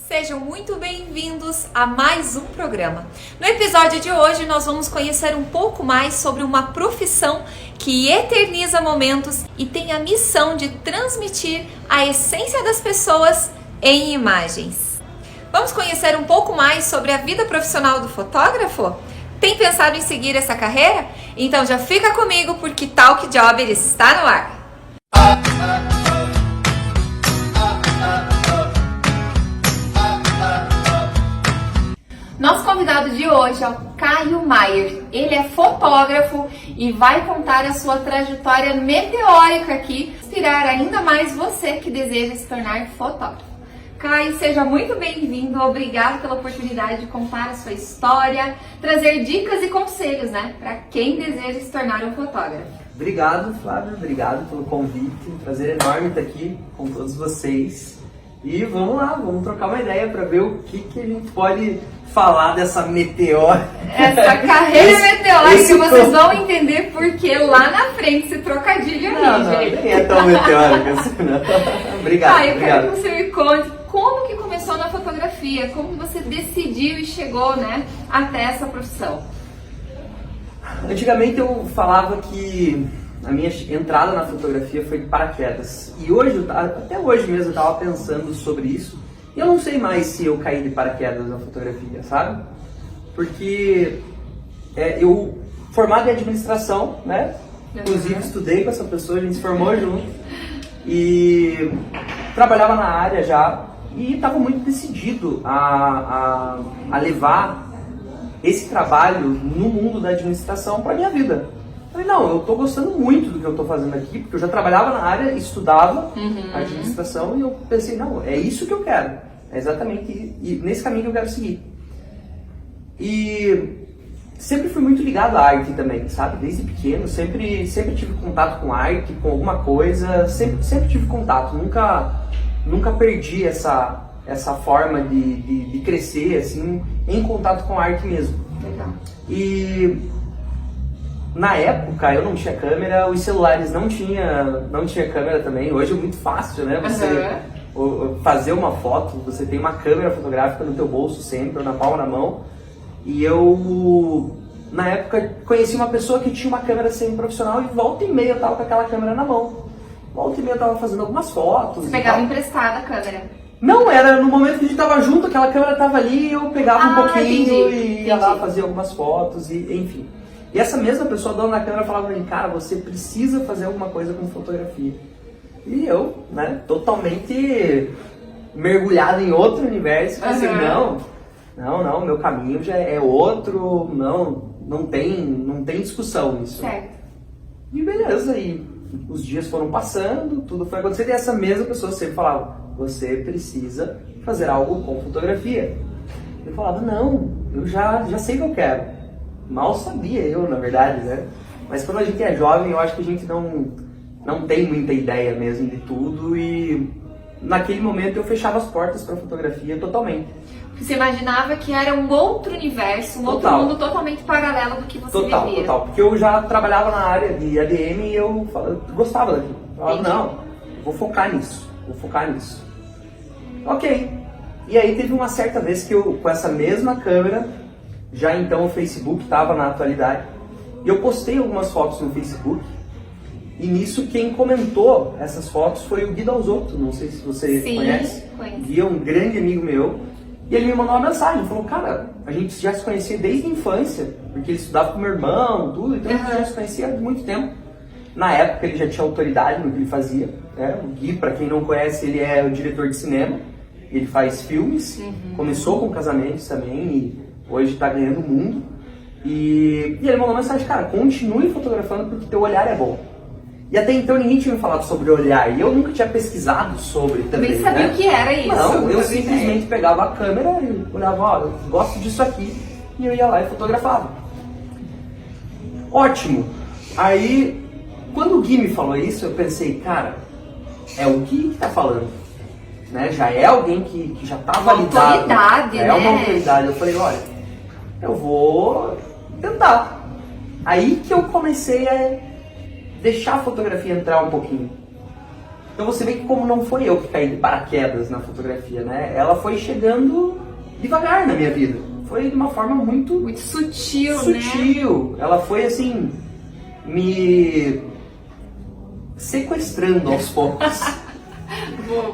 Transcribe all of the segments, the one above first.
Sejam muito bem-vindos a mais um programa. No episódio de hoje nós vamos conhecer um pouco mais sobre uma profissão que eterniza momentos e tem a missão de transmitir a essência das pessoas em imagens. Vamos conhecer um pouco mais sobre a vida profissional do fotógrafo? Tem pensado em seguir essa carreira? Então já fica comigo porque Talk Job está no ar. Nosso convidado de hoje é o Caio Maier. Ele é fotógrafo e vai contar a sua trajetória meteórica aqui, inspirar ainda mais você que deseja se tornar fotógrafo. Caio, seja muito bem-vindo. Obrigado pela oportunidade de contar a sua história, trazer dicas e conselhos, né, para quem deseja se tornar um fotógrafo. Obrigado, Flávio. Obrigado pelo convite. Um prazer enorme estar aqui com todos vocês. E vamos lá, vamos trocar uma ideia para ver o que a gente pode falar dessa meteórica. Essa carreira meteórica, vocês vão entender porque lá na frente esse trocadilho não, gente. Nem é tão meteórica assim, não. Obrigado, eu quero que você me conte como que começou na fotografia, como você decidiu e chegou, né, até essa profissão. Antigamente eu falava que a minha entrada na fotografia foi de paraquedas. E hoje, até hoje mesmo, eu estava pensando sobre isso. E eu não sei mais se eu caí de paraquedas na fotografia, sabe? Porque eu, formado em administração, né? Inclusive estudei com essa pessoa, a gente se formou junto. E trabalhava na área já. E estava muito decidido a levar esse trabalho no mundo da administração para minha vida. Falei, não, eu estou gostando muito do que eu estou fazendo aqui, porque eu já trabalhava na área, estudava administração e eu pensei, não, é isso que eu quero. É exatamente nesse caminho que eu quero seguir. E sempre fui muito ligado à arte também, sabe? Desde pequeno, sempre tive contato com arte, com alguma coisa, sempre tive contato, nunca perdi essa forma de crescer, assim, em contato com a arte mesmo. Legal. E na época eu não tinha câmera, os celulares não tinha câmera também. Hoje é muito fácil, né? Você fazer uma foto, você tem uma câmera fotográfica no teu bolso sempre, ou na palma da mão. E eu, na época, conheci uma pessoa que tinha uma câmera semi-profissional e volta e meia eu tava com aquela câmera na mão. Volta e meia eu tava fazendo algumas fotos. Você pegava emprestada a câmera? Não, era no momento que a gente tava junto, aquela câmera tava ali, eu pegava um pouquinho entendi. Ia lá fazer algumas fotos, e enfim. E essa mesma pessoa, dona da câmera, falava pra mim, cara, você precisa fazer alguma coisa com fotografia. E eu, né, totalmente mergulhado em outro universo, pensei, não, meu caminho já é outro, não tem discussão nisso. Certo. E beleza, e os dias foram passando, tudo foi acontecendo, e essa mesma pessoa sempre falava, você precisa fazer algo com fotografia. Eu falava, não, eu já sei o que eu quero. Mal sabia eu, na verdade, né? Mas quando a gente é jovem, eu acho que a gente não tem muita ideia mesmo de tudo, e naquele momento eu fechava as portas para fotografia totalmente. Você imaginava que era um outro universo, outro mundo totalmente paralelo do que você vivia. Total, porque eu já trabalhava na área de ADM e eu gostava daquilo. Eu falava, não, vou focar nisso. Ok. E aí teve uma certa vez que eu, com essa mesma câmera, já então o Facebook estava na atualidade, e eu postei algumas fotos no Facebook, e nisso quem comentou essas fotos foi o Gui Dalzotto, não sei se você conhece. Conheço. Gui é um grande amigo meu, e ele me mandou uma mensagem, falou, cara, a gente já se conhecia desde a infância, porque ele estudava com meu irmão, tudo, então a gente já se conhecia há muito tempo. Na época ele já tinha autoridade no que ele fazia, né? O Gui, para quem não conhece, ele é o diretor de cinema, ele faz filmes, começou com casamentos também, e hoje está ganhando o mundo. E ele mandou uma mensagem, cara, continue fotografando porque teu olhar é bom. E até então ninguém tinha me falado sobre olhar, e eu nunca tinha pesquisado sobre também, Nem sabia o que era isso. Não, eu simplesmente pegava a câmera e olhava, ó, eu gosto disso aqui, e eu ia lá e fotografava. Ótimo! Aí, quando o Gui me falou isso, eu pensei, cara, é o Gui que tá falando, né? Já é alguém que já tá validado. Autoridade, né? É uma autoridade. Eu falei, olha, eu vou tentar. Aí que eu comecei a deixar a fotografia entrar um pouquinho. Então você vê que como não foi eu que caí de paraquedas na fotografia, né? Ela foi chegando devagar na minha vida. Foi de uma forma muito sutil, sutil. Ela foi assim, me sequestrando aos poucos.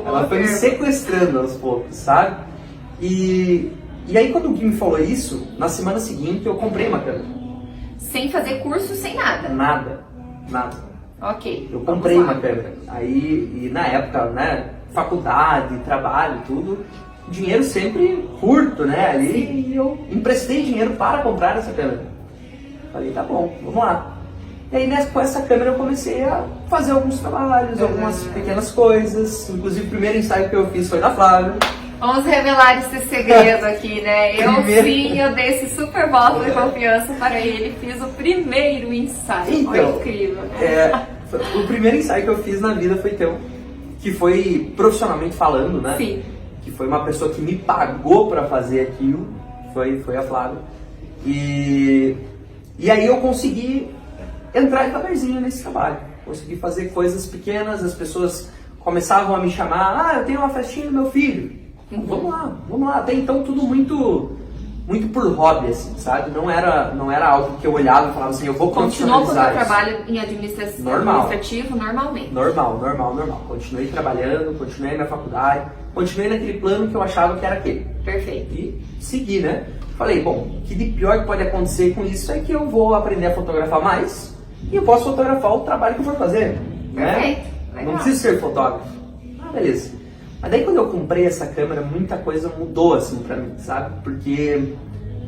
Ela foi me sequestrando aos poucos, sabe? E aí quando o Gui me falou isso, na semana seguinte eu comprei uma câmera. Sem fazer curso, sem nada? Nada. Ok. Eu comprei uma câmera. Aí, e na época, né, faculdade, trabalho, tudo, dinheiro sempre curto, né, ali, e eu emprestei dinheiro para comprar essa câmera. Falei, tá bom, vamos lá. E aí com essa câmera eu comecei a fazer alguns trabalhos, algumas pequenas coisas, inclusive o primeiro ensaio que eu fiz foi da Flávia. Vamos revelar esse segredo aqui, né? Eu dei esse super voto de confiança para ele, fiz o primeiro ensaio. Então, foi incrível. O primeiro ensaio que eu fiz na vida foi teu, que foi profissionalmente falando, né? Sim. Que foi uma pessoa que me pagou para fazer aquilo, foi a Flávia. E aí eu consegui entrar devagarzinho nesse trabalho, consegui fazer coisas pequenas, as pessoas começavam a me chamar, eu tenho uma festinha do meu filho. Vamos lá. Até então tudo muito por hobby, assim, sabe? Não era algo que eu olhava e falava assim, eu vou continuar profissionalizar com o trabalho em administrativo normalmente? Normal. Continuei trabalhando, continuei na faculdade, continuei naquele plano que eu achava que era aquele. Perfeito. E segui, né? Falei, bom, o que de pior que pode acontecer com isso é que eu vou aprender a fotografar mais e eu posso fotografar o trabalho que eu for fazer. Perfeito. Né? Não preciso ser fotógrafo. Beleza. Mas daí quando eu comprei essa câmera, muita coisa mudou assim pra mim, sabe? Porque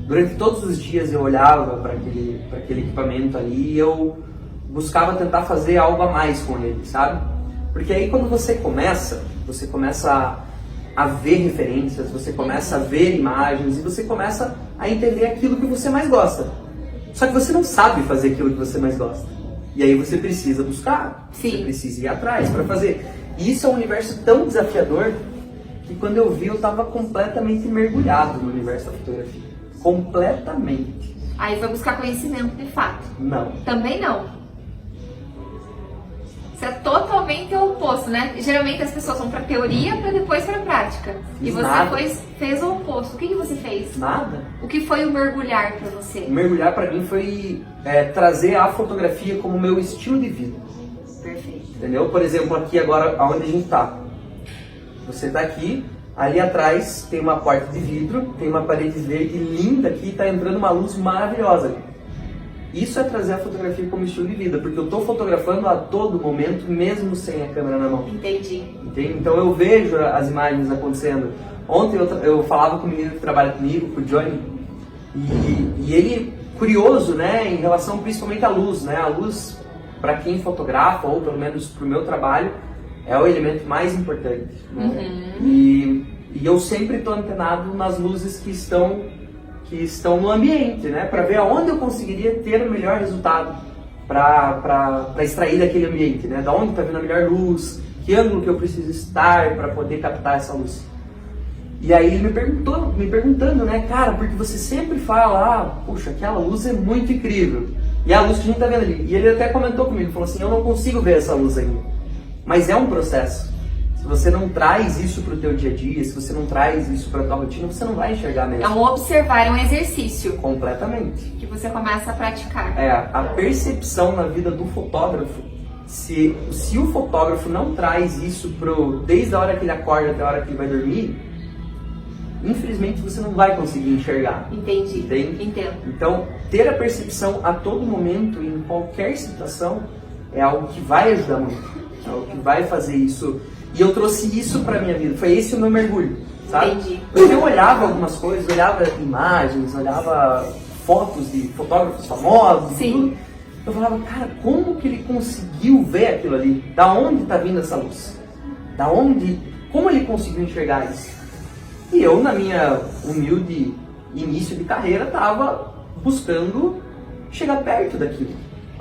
durante todos os dias eu olhava para aquele equipamento ali e eu buscava tentar fazer algo a mais com ele, sabe? Porque aí quando você começa a ver referências, você começa a ver imagens e você começa a entender aquilo que você mais gosta. Só que você não sabe fazer aquilo que você mais gosta. E aí você precisa buscar, Sim. Você precisa ir atrás para fazer. E isso é um universo tão desafiador que quando eu vi eu estava completamente mergulhado no universo da fotografia. Completamente. Aí foi buscar conhecimento de fato? Não. Também não. Isso é totalmente o oposto, né? Geralmente as pessoas vão pra teoria para depois pra prática. E você fez o oposto. O que você fez? Nada. O que foi o mergulhar para você? O mergulhar para mim foi trazer a fotografia como meu estilo de vida. Perfeito. Entendeu? Por exemplo, aqui agora, onde a gente tá. Você tá aqui, ali atrás tem uma porta de vidro, tem uma parede verde linda aqui e tá entrando uma luz maravilhosa ali. Isso é trazer a fotografia como estilo de vida, porque eu tô fotografando a todo momento, mesmo sem a câmera na mão. Entendi. Entende? Então eu vejo as imagens acontecendo. Ontem eu falava com o menino que trabalha comigo, com o Johnny, e ele, curioso, né, em relação principalmente à luz, né? A luz, para quem fotografa, ou pelo menos para o meu trabalho, é o elemento mais importante. Né? E eu sempre estou antenado nas luzes que estão no ambiente, né? Para ver aonde eu conseguiria ter o melhor resultado para extrair daquele ambiente, né? Da onde está vindo a melhor luz, que ângulo que eu preciso estar para poder captar essa luz. E aí ele me perguntando, né, cara, porque você sempre fala, puxa, aquela luz é muito incrível. E é a luz que a gente tá vendo ali. E ele até comentou comigo, falou assim, eu não consigo ver essa luz ainda. Mas é um processo. Se você não traz isso pro teu dia a dia, se você não traz isso pra tua rotina, você não vai enxergar mesmo. É um observar, é um exercício. Completamente. Que você começa a praticar. A percepção na vida do fotógrafo, se o fotógrafo não traz isso desde a hora que ele acorda até a hora que ele vai dormir, infelizmente você não vai conseguir enxergar. Entendi. Entendo. Então, ter a percepção a todo momento, em qualquer situação, é algo que vai ajudar muito. É algo que vai fazer isso. E eu trouxe isso pra minha vida. Foi esse o meu mergulho, sabe? Entendi. Porque eu olhava algumas coisas, olhava imagens, olhava fotos de fotógrafos famosos. Sim. Tudo. Eu falava, cara, como que ele conseguiu ver aquilo ali? Da onde tá vindo essa luz? Como ele conseguiu enxergar isso? E eu, na minha humilde início de carreira, estava buscando chegar perto daquilo.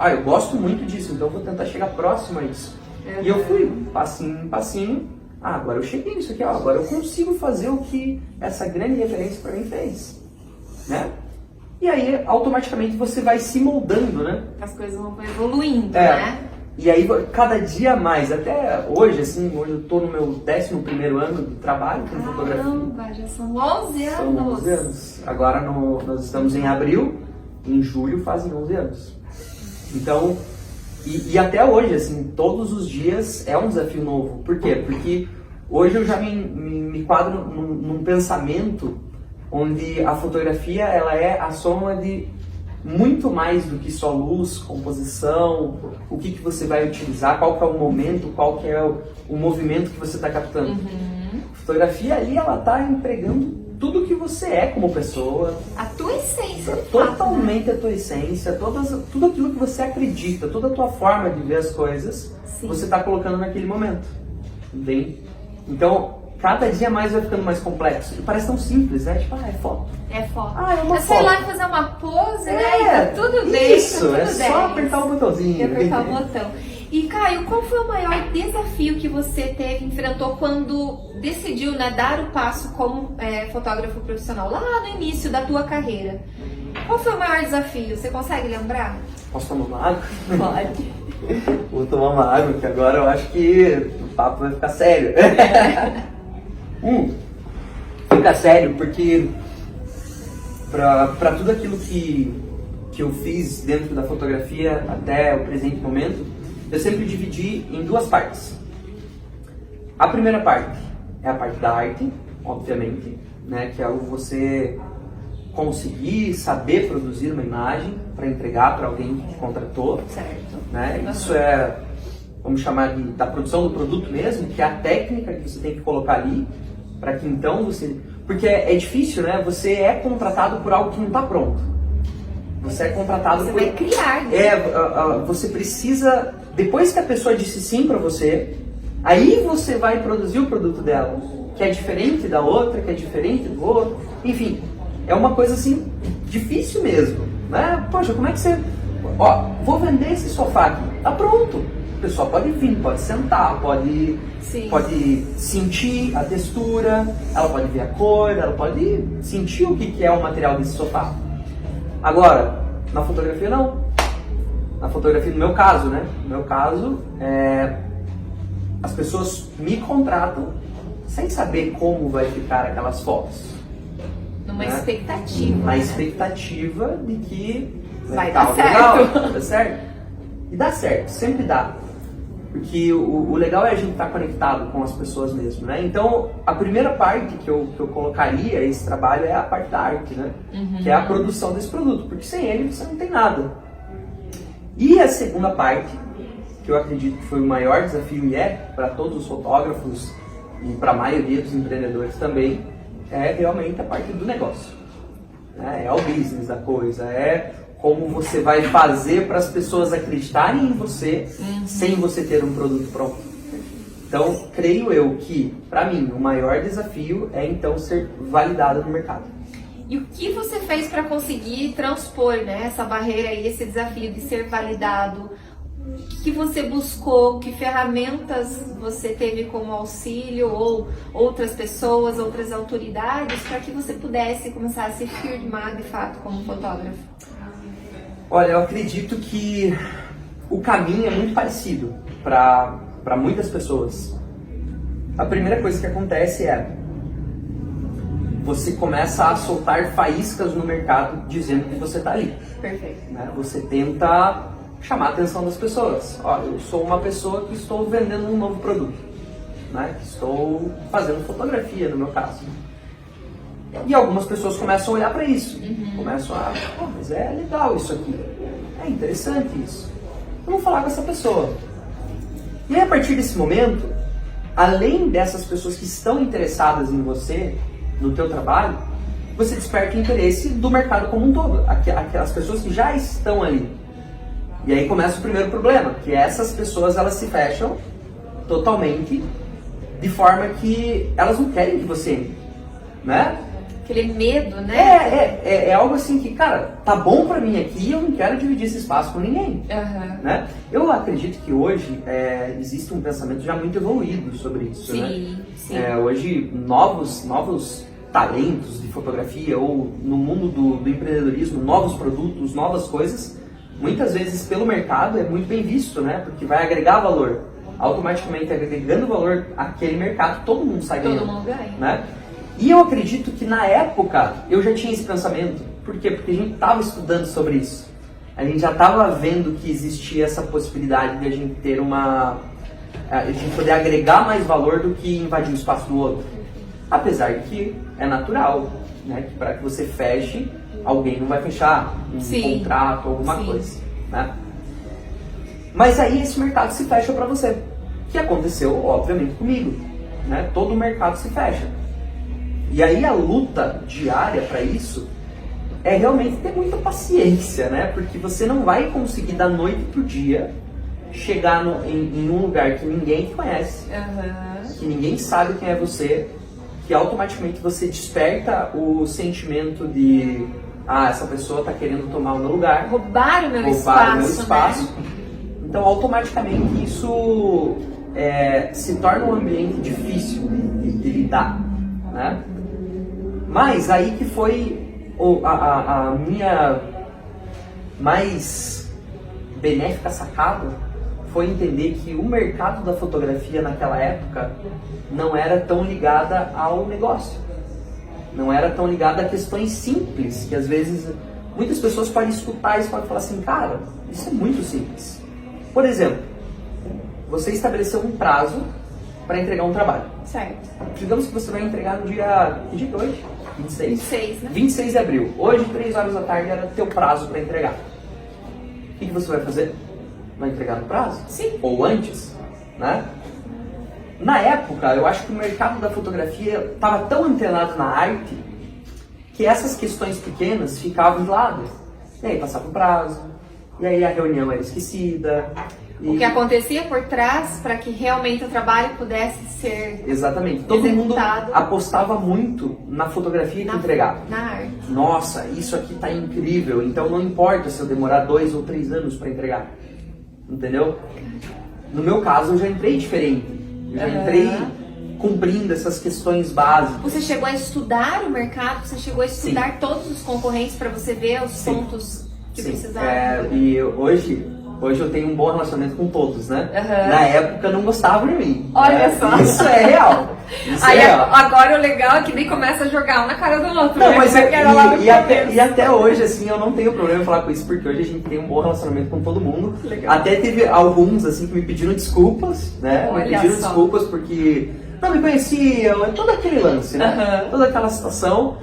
Eu gosto muito disso, então eu vou tentar chegar próximo a isso. E eu fui, passinho em passinho, agora eu cheguei nisso aqui, agora eu consigo fazer o que essa grande referência para mim fez. Né? E aí, automaticamente, você vai se moldando, né? As coisas vão evoluindo, né? E aí, cada dia mais, até hoje, assim, hoje eu tô no meu 11º ano de trabalho com fotografia. Caramba, já são 11 anos. São 11 anos. Agora nós estamos em abril, em julho fazem 11 anos. Então, e até hoje, assim, todos os dias é um desafio novo. Por quê? Porque hoje eu já me quadro num pensamento onde a fotografia ela é a soma de muito mais do que só luz, composição, o que você vai utilizar, qual que é o momento, qual que é o movimento que você está captando. A fotografia ali, ela está empregando tudo que você é como pessoa. A tua essência, de totalmente fato, né? A tua essência, tudo aquilo que você acredita, toda a tua forma de ver as coisas, você está colocando naquele momento. Entende? Então, cada dia mais vai ficando mais complexo. E parece tão simples, né? Tipo, é foto. É foto. É uma foto. Sei lá fazer uma pose, né? E tá tudo bem. Isso, tudo é só apertar o botãozinho. Apertar o botão. E, Caio, qual foi o maior desafio que você enfrentou quando decidiu, né, dar o passo como fotógrafo profissional, lá no início da tua carreira? Qual foi o maior desafio? Você consegue lembrar? Posso tomar uma água? Pode. Vou tomar uma água, que agora eu acho que o papo vai ficar sério. Fica sério, porque para tudo aquilo que eu fiz dentro da fotografia até o presente momento, eu sempre dividi em duas partes. A primeira parte é a parte da arte, obviamente, né, que é você conseguir saber produzir uma imagem para entregar para alguém que te contratou. Certo. Né? Isso é, vamos chamar da produção do produto mesmo, que é a técnica que você tem que colocar ali, para que então você... Porque é difícil, né? Você é contratado por algo que não está pronto. Você é contratado por... Você vai criar. Né? Você precisa... Depois que a pessoa disse sim para você, aí você vai produzir o produto dela, que é diferente da outra, que é diferente do outro. Enfim, é uma coisa assim, difícil mesmo, né? Poxa, como é que você... vou vender esse sofá aqui. Tá pronto. O pessoal pode vir, pode sentar, pode sentir a textura, ela pode ver a cor, ela pode sentir o que é o material desse sofá. Agora, na fotografia não. Na fotografia, no meu caso, né? No meu caso, as pessoas me contratam sem saber como vai ficar aquelas fotos. Numa expectativa. Na expectativa de que vai dar certo. Legal, dá certo. E dá certo, sempre dá. Porque o legal é a gente estar conectado com as pessoas mesmo, né? Então, a primeira parte que eu colocaria esse trabalho é a parte da arte, né? Que é a produção desse produto, porque sem ele você não tem nada. E a segunda parte, que eu acredito que foi o maior desafio e é para todos os fotógrafos e para a maioria dos empreendedores também, é realmente a parte do negócio. Né? É o business da coisa, é como você vai fazer para as pessoas acreditarem em você sem você ter um produto pronto. Então, creio eu que, para mim, o maior desafio é então ser validado no mercado. E o que você fez para conseguir transpor, né, essa barreira e esse desafio de ser validado? O que você buscou? Que ferramentas você teve como auxílio ou outras pessoas, outras autoridades para que você pudesse começar a se firmar de fato como fotógrafo? Olha, eu acredito que o caminho é muito parecido para muitas pessoas. A primeira coisa que acontece é você começa a soltar faíscas no mercado dizendo que você está ali. Perfeito. Né? Você tenta chamar a atenção das pessoas. Olha, eu sou uma pessoa que estou vendendo um novo produto, né? Que estou fazendo fotografia, no meu caso. E algumas pessoas começam a olhar para isso. Começam a, mas é legal isso aqui. É interessante isso. Eu vou falar com essa pessoa. E aí, a partir desse momento, além dessas pessoas que estão interessadas em você, no teu trabalho, você desperta o interesse do mercado como um todo. Aquelas pessoas que já estão ali. E aí começa o primeiro problema, que essas pessoas elas se fecham totalmente, de forma que elas não querem que você entre, né? Aquele medo, né? É algo assim que, cara, tá bom pra mim aqui e eu não quero dividir esse espaço com ninguém. Né? Eu acredito que hoje existe um pensamento já muito evoluído sobre isso. Sim, né? Hoje, novos talentos de fotografia ou no mundo do empreendedorismo, novos produtos, novas coisas, muitas vezes pelo mercado é muito bem visto, né? Porque vai agregar valor. Automaticamente agregando valor àquele mercado, todo mundo sai ganhando. Todo mundo ganha. Né? E eu acredito que na época eu já tinha esse pensamento. Por quê? Porque a gente estava estudando sobre isso. A gente já estava vendo que existia essa possibilidade de a gente ter a gente poder agregar mais valor do que invadir o espaço do outro. Apesar de que é natural, né? Que para que você feche, alguém não vai fechar um contrato, alguma coisa. Né? Mas aí esse mercado se fecha para você. Que aconteceu, obviamente, comigo. Né? Todo o mercado se fecha. E aí a luta diária para isso é realmente ter muita paciência, né? Porque você não vai conseguir da noite pro dia chegar em um lugar que ninguém te conhece, que ninguém sabe quem é você, que automaticamente você desperta o sentimento de essa pessoa está querendo tomar o meu lugar, roubar o meu espaço. Né? Então automaticamente isso se torna um ambiente difícil de lidar, né? Mas aí que foi a minha mais benéfica sacada foi entender que o mercado da fotografia naquela época não era tão ligada ao negócio. Não era tão ligada a questões simples, que às vezes muitas pessoas podem escutar e podem falar assim, cara, isso é muito simples. Por exemplo, você estabeleceu um prazo para entregar um trabalho. Certo. Digamos que você vai entregar no dia... Que dia que é hoje? 26. 26, né? 26 de abril. Hoje, 3 horas da tarde, era teu prazo para entregar. O que você vai fazer? Vai entregar no prazo? Sim. Ou antes, né? Na época, eu acho que o mercado da fotografia estava tão antenado na arte que essas questões pequenas ficavam de lado. E aí passava o prazo, e aí a reunião era esquecida. O que acontecia por trás para que realmente o trabalho pudesse ser exatamente. Todo mundo apostava muito na fotografia que entregava. Na arte. Nossa, isso aqui tá incrível, então não importa se eu demorar 2 ou 3 anos para entregar. Entendeu? No meu caso, eu já entrei diferente. Eu já entrei cumprindo essas questões básicas. Você chegou a estudar o mercado? Você chegou a estudar todos os concorrentes para você ver os pontos que precisavam? E hoje eu tenho um bom relacionamento com todos, né? Na época não gostavam de mim. Olha só. Isso é real. Isso aí é real. Agora o legal é que nem começa a jogar um na cara do outro. Não, né? mas e até hoje, assim, eu não tenho problema em falar com isso, porque hoje a gente tem um bom relacionamento com todo mundo. Legal. Até teve alguns, assim, que me pediram desculpas, né? Olha me pediram só. desculpas porque não me conheciam, é todo aquele lance, né? Toda aquela situação.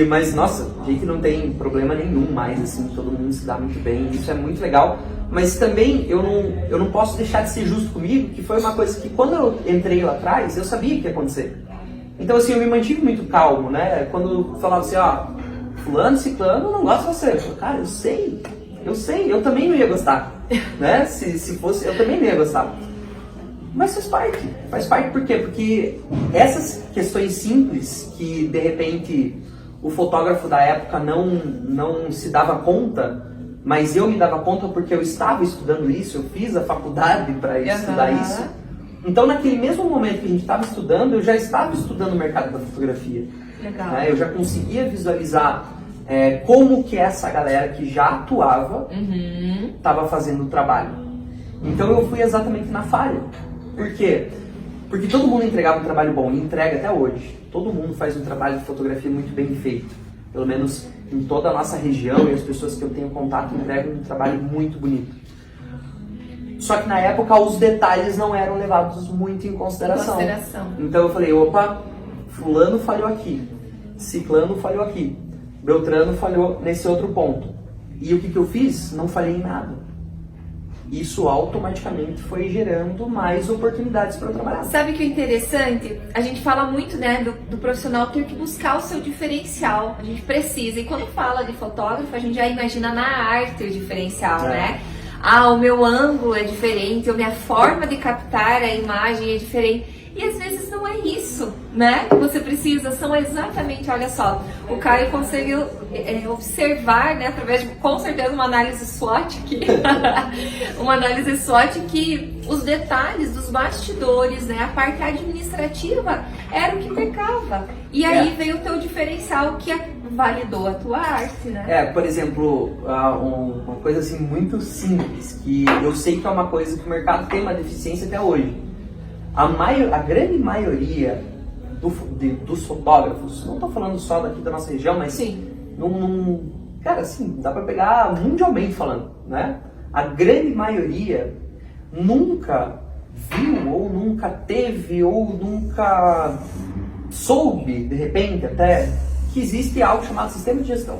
Mas, nossa, a gente não tem problema nenhum mais, assim, todo mundo se dá muito bem, isso é muito legal. Mas também eu não posso deixar de ser justo comigo, que foi uma coisa que quando eu entrei lá atrás, eu sabia que ia acontecer. Então, assim, eu me mantive muito calmo, né? Quando falava assim, fulano, ciclano, não gosta de você. Eu falei, cara, eu sei, eu também não ia gostar, né? Se fosse, eu também não ia gostar. Mas faz parte por quê? Porque essas questões simples que, de repente, o fotógrafo da época não se dava conta, mas eu me dava conta porque eu estava estudando isso, eu fiz a faculdade para estudar isso. Então, naquele mesmo momento que a gente estava estudando, eu já estava estudando o mercado da fotografia. Legal. Né? Eu já conseguia visualizar como que essa galera que já atuava estava fazendo o trabalho. Então, eu fui exatamente na falha. Por quê? Porque todo mundo entregava um trabalho bom, e entrega até hoje. Todo mundo faz um trabalho de fotografia muito bem feito. Pelo menos em toda a nossa região, e as pessoas que eu tenho contato entregam um trabalho muito bonito. Só que na época os detalhes não eram levados muito em consideração. Então eu falei, opa, fulano falhou aqui, ciclano falhou aqui, beltrano falhou nesse outro ponto. E o que eu fiz? Não falhei em nada. Isso automaticamente foi gerando mais oportunidades para eu trabalhar. Sabe o que é interessante? A gente fala muito, né, do profissional ter que buscar o seu diferencial. A gente precisa. E quando fala de fotógrafo, a gente já imagina na arte o diferencial, né? O meu ângulo é diferente, a minha forma de captar a imagem é diferente. E às vezes não é isso, né, que você precisa são exatamente, olha só, o Caio conseguiu observar, né, através de, com certeza, uma análise SWOT aqui, uma análise SWOT que os detalhes dos bastidores, né, a parte administrativa era o que pecava. E aí veio o teu diferencial que validou a tua arte, né? Por exemplo, uma coisa assim muito simples, que eu sei que é uma coisa que o mercado tem uma deficiência até hoje. A grande maioria dos fotógrafos, não estou falando só daqui da nossa região, mas cara, assim, dá para pegar mundialmente falando, né? A grande maioria nunca viu, ou nunca teve, ou nunca soube, de repente até, que existe algo chamado sistema de gestão,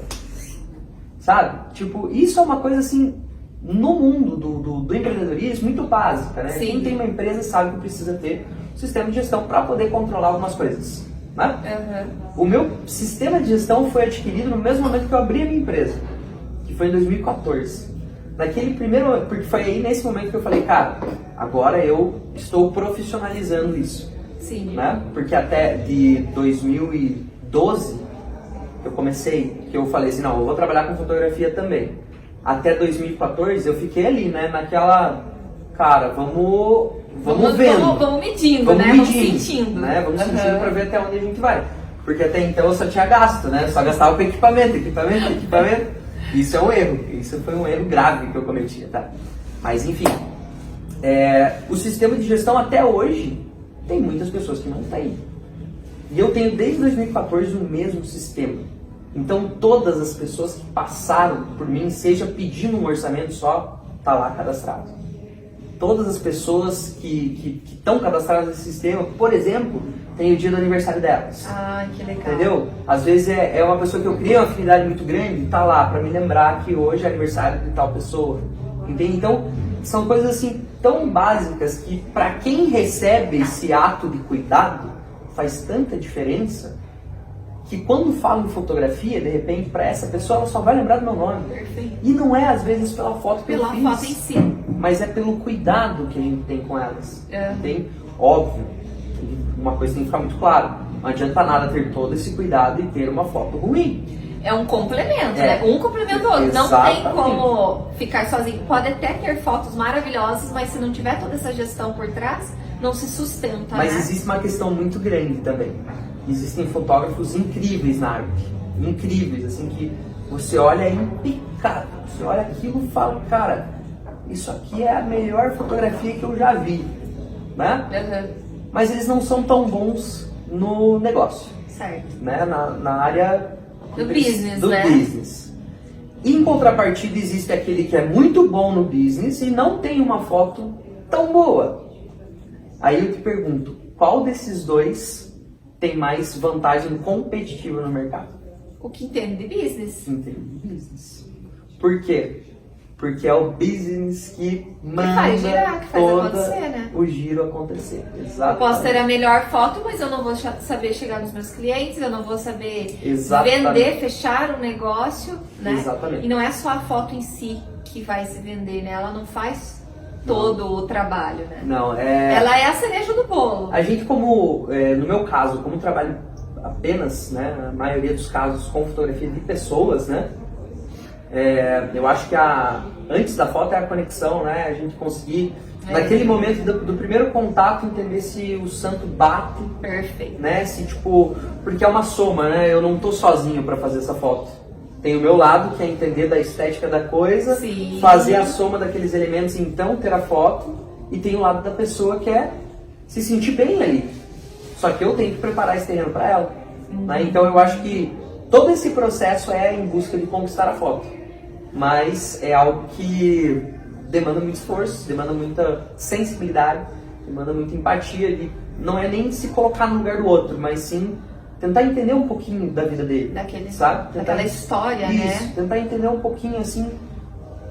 sabe? Tipo, isso é uma coisa assim, no mundo do empreendedorismo, muito básica, né? Quem tem uma empresa sabe que precisa ter um sistema de gestão para poder controlar algumas coisas, né? O meu sistema de gestão foi adquirido no mesmo momento que eu abri a minha empresa, que foi em 2014. Naquele primeiro, porque foi aí nesse momento que eu falei, cara, agora eu estou profissionalizando isso. Sim. Né? Porque até de 2012 eu comecei, que eu falei assim, não, eu vou trabalhar com fotografia também. Até 2014 eu fiquei ali, né, naquela, cara, vamos vendo. Vamos medindo, né? Vamos sentindo. Né? Vamos sentindo pra ver até onde a gente vai. Porque até então eu só tinha gasto, né? Só gastava com equipamento. Isso é um erro. Isso foi um erro grave que eu cometia, tá? Mas enfim, o sistema de gestão até hoje tem muitas pessoas que não têm. E eu tenho desde 2014 o mesmo sistema. Então todas as pessoas que passaram por mim, seja pedindo um orçamento só, tá lá cadastrado. Todas as pessoas que estão cadastradas nesse sistema, por exemplo, tem o dia do aniversário delas. Ah, que legal. Entendeu? Às vezes é uma pessoa que eu criei uma afinidade muito grande, tá lá para me lembrar que hoje é aniversário de tal pessoa. Entende? Então, são coisas assim tão básicas que para quem recebe esse ato de cuidado faz tanta diferença que quando falo em fotografia, de repente, para essa pessoa, ela só vai lembrar do meu nome. Perfeito. E não é às vezes pela foto que eu fiz, foto em si, mas é pelo cuidado que a gente tem com elas. Tem, óbvio, uma coisa tem que ficar muito claro. Não adianta nada ter todo esse cuidado e ter uma foto ruim. É um complemento, né? Um complementa o outro. Exatamente. Não tem como ficar sozinho. Pode até ter fotos maravilhosas, mas se não tiver toda essa gestão por trás, não se sustenta. Mas né? existe uma questão muito grande também. Existem fotógrafos incríveis na arte. Incríveis, assim, que você olha é impecável. Você olha aquilo e fala, cara, isso aqui é a melhor fotografia que eu já vi. Né? Mas eles não são tão bons no negócio. Certo. Né? Na área do business, do né? business. Em contrapartida, existe aquele que é muito bom no business e não tem uma foto tão boa. Aí eu te pergunto, qual desses dois tem mais vantagem competitiva no mercado? O que entende de business. Entende de business. Por quê? Porque é o business que manda faz girar, que faz acontecer, né? O giro acontecer. Exatamente. Eu posso ter a melhor foto, mas eu não vou saber chegar nos meus clientes, eu não vou saber vender, fechar um negócio, né? Exatamente. E não é só a foto em si que vai se vender, né? Ela não faz todo o trabalho, né? Não, Ela é a cereja do bolo. A gente no meu caso, como trabalho apenas, né, na maioria dos casos com fotografia de pessoas, né? Eu acho que antes da foto é a conexão, né? A gente conseguir, naquele momento do primeiro contato, entender se o santo bate. Perfeito. Né? Se, porque é uma soma, né? Eu não tô sozinho para fazer essa foto. Tem o meu lado, que é entender da estética da coisa, Sim. fazer a soma daqueles elementos e então ter a foto. E tem o lado da pessoa que é se sentir bem ali. Só que eu tenho que preparar esse terreno para ela. Né? Então eu acho que todo esse processo é em busca de conquistar a foto. Mas é algo que demanda muito esforço, demanda muita sensibilidade, demanda muita empatia. Não é nem se colocar no lugar do outro, mas sim tentar entender um pouquinho da vida dele, sabe? Daquela história, isso, né? Tentar entender um pouquinho assim,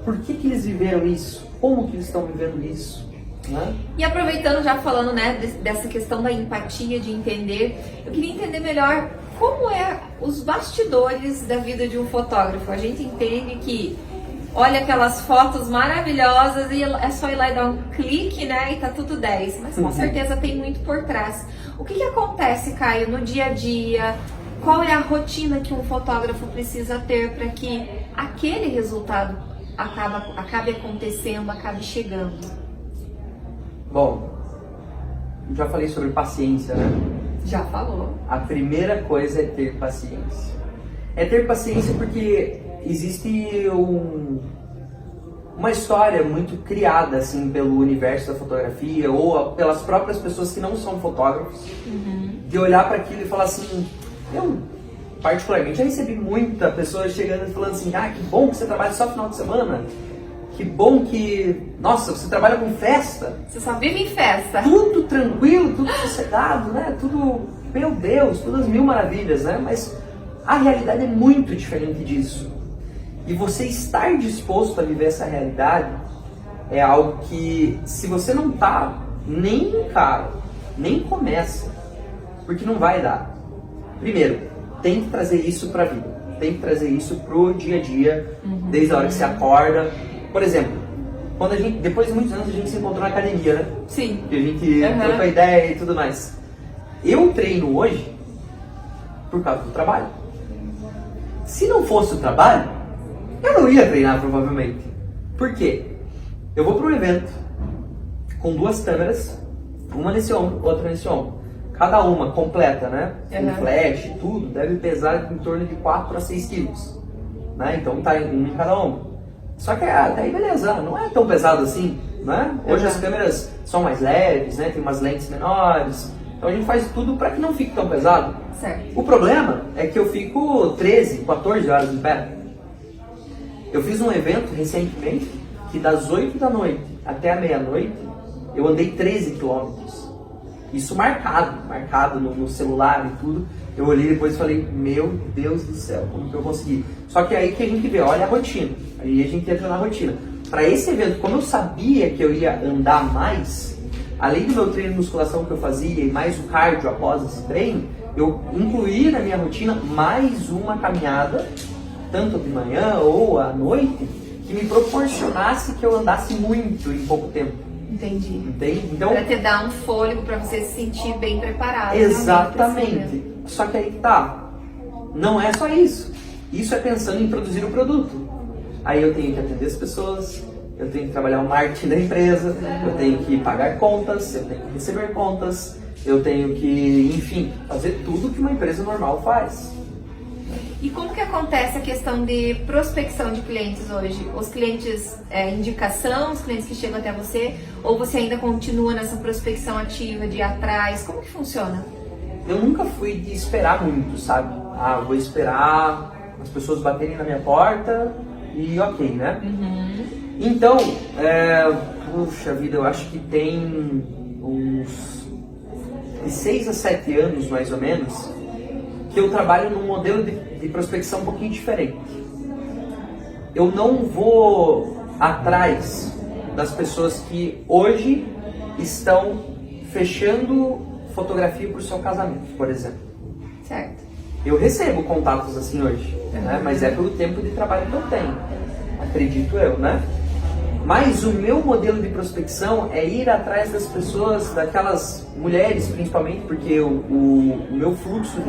por que eles viveram isso, como que eles estão vivendo isso, né? E aproveitando, já falando, né, dessa questão da empatia, de entender, eu queria entender melhor como é os bastidores da vida de um fotógrafo. A gente entende que olha aquelas fotos maravilhosas e é só ir lá e dar um clique, né? E tá tudo 10. Mas com certeza tem muito por trás. O que acontece, Caio, no dia a dia? Qual é a rotina que um fotógrafo precisa ter para que aquele resultado acabe acontecendo, acabe chegando? Bom, já falei sobre paciência, né? Já falou. A primeira coisa é ter paciência. É ter paciência porque existe uma história muito criada assim pelo universo da fotografia ou pelas próprias pessoas que não são fotógrafos, de olhar para aquilo e falar assim, eu particularmente já recebi muita pessoa chegando e falando assim, que bom que você trabalha só final de semana, que bom que, nossa, você trabalha com festa. Você só vive em festa. Tudo tranquilo, tudo sossegado, né? Tudo, meu Deus, todas mil maravilhas, né? Mas a realidade é muito diferente disso. E você estar disposto a viver essa realidade é algo que, se você não tá, nem encara, nem começa, porque não vai dar. Primeiro, tem que trazer isso pra vida, tem que trazer isso pro dia a dia, desde a hora que você acorda. Por exemplo, quando depois de muitos anos a gente se encontrou na academia, né? Sim. Que a gente trocou ideia e tudo mais. Eu treino hoje por causa do trabalho. Se não fosse o trabalho, eu não ia treinar provavelmente. Por quê? Eu vou para um evento com 2 câmeras, uma nesse ombro, outra nesse ombro. Cada uma completa, né? Com flash e tudo, deve pesar em torno de 4 a 6 quilos. Né? Então tá um em cada ombro. Só que até aí beleza, não é tão pesado assim, né? Hoje as câmeras são mais leves, né? Tem umas lentes menores. Então a gente faz tudo para que não fique tão pesado. Certo. O problema é que eu fico 13, 14 horas em pé. Eu fiz um evento recentemente que das 8 da noite até a meia-noite eu andei 13 quilômetros. Isso marcado no celular e tudo. Eu olhei depois e falei, meu Deus do céu, como que eu consegui? Só que aí que a gente vê, olha a rotina. Aí a gente entra na rotina. Para esse evento, como eu sabia que eu ia andar mais, além do meu treino de musculação que eu fazia e mais o cardio após esse treino, eu incluí na minha rotina mais uma caminhada, tanto de manhã ou à noite, que me proporcionasse que eu andasse muito em pouco tempo. Entendi. Entende? Então, para te dar um fôlego, para você se sentir bem preparado. Exatamente. Só que aí que tá. Não é só isso. Isso é pensando em produzir o produto. Aí eu tenho que atender as pessoas, eu tenho que trabalhar o marketing da empresa, eu tenho que pagar contas, eu tenho que receber contas, eu tenho que, enfim, fazer tudo que uma empresa normal faz. E como que acontece a questão de prospecção de clientes hoje? Os clientes indicação, os clientes que chegam até você, ou você ainda continua nessa prospecção ativa de ir atrás? Como que funciona? Eu nunca fui de esperar muito, sabe? Vou esperar as pessoas baterem na minha porta e ok, né? Então, puxa vida, eu acho que tem uns de 6 a 7 anos, mais ou menos, que eu trabalho num modelo de prospecção um pouquinho diferente. Eu não vou atrás das pessoas que hoje estão fechando fotografia para o seu casamento, por exemplo. Certo. Eu recebo contatos assim hoje, né? Mas é pelo tempo de trabalho que eu tenho, acredito eu, né? Mas o meu modelo de prospecção é ir atrás das pessoas, daquelas mulheres principalmente, porque o meu fluxo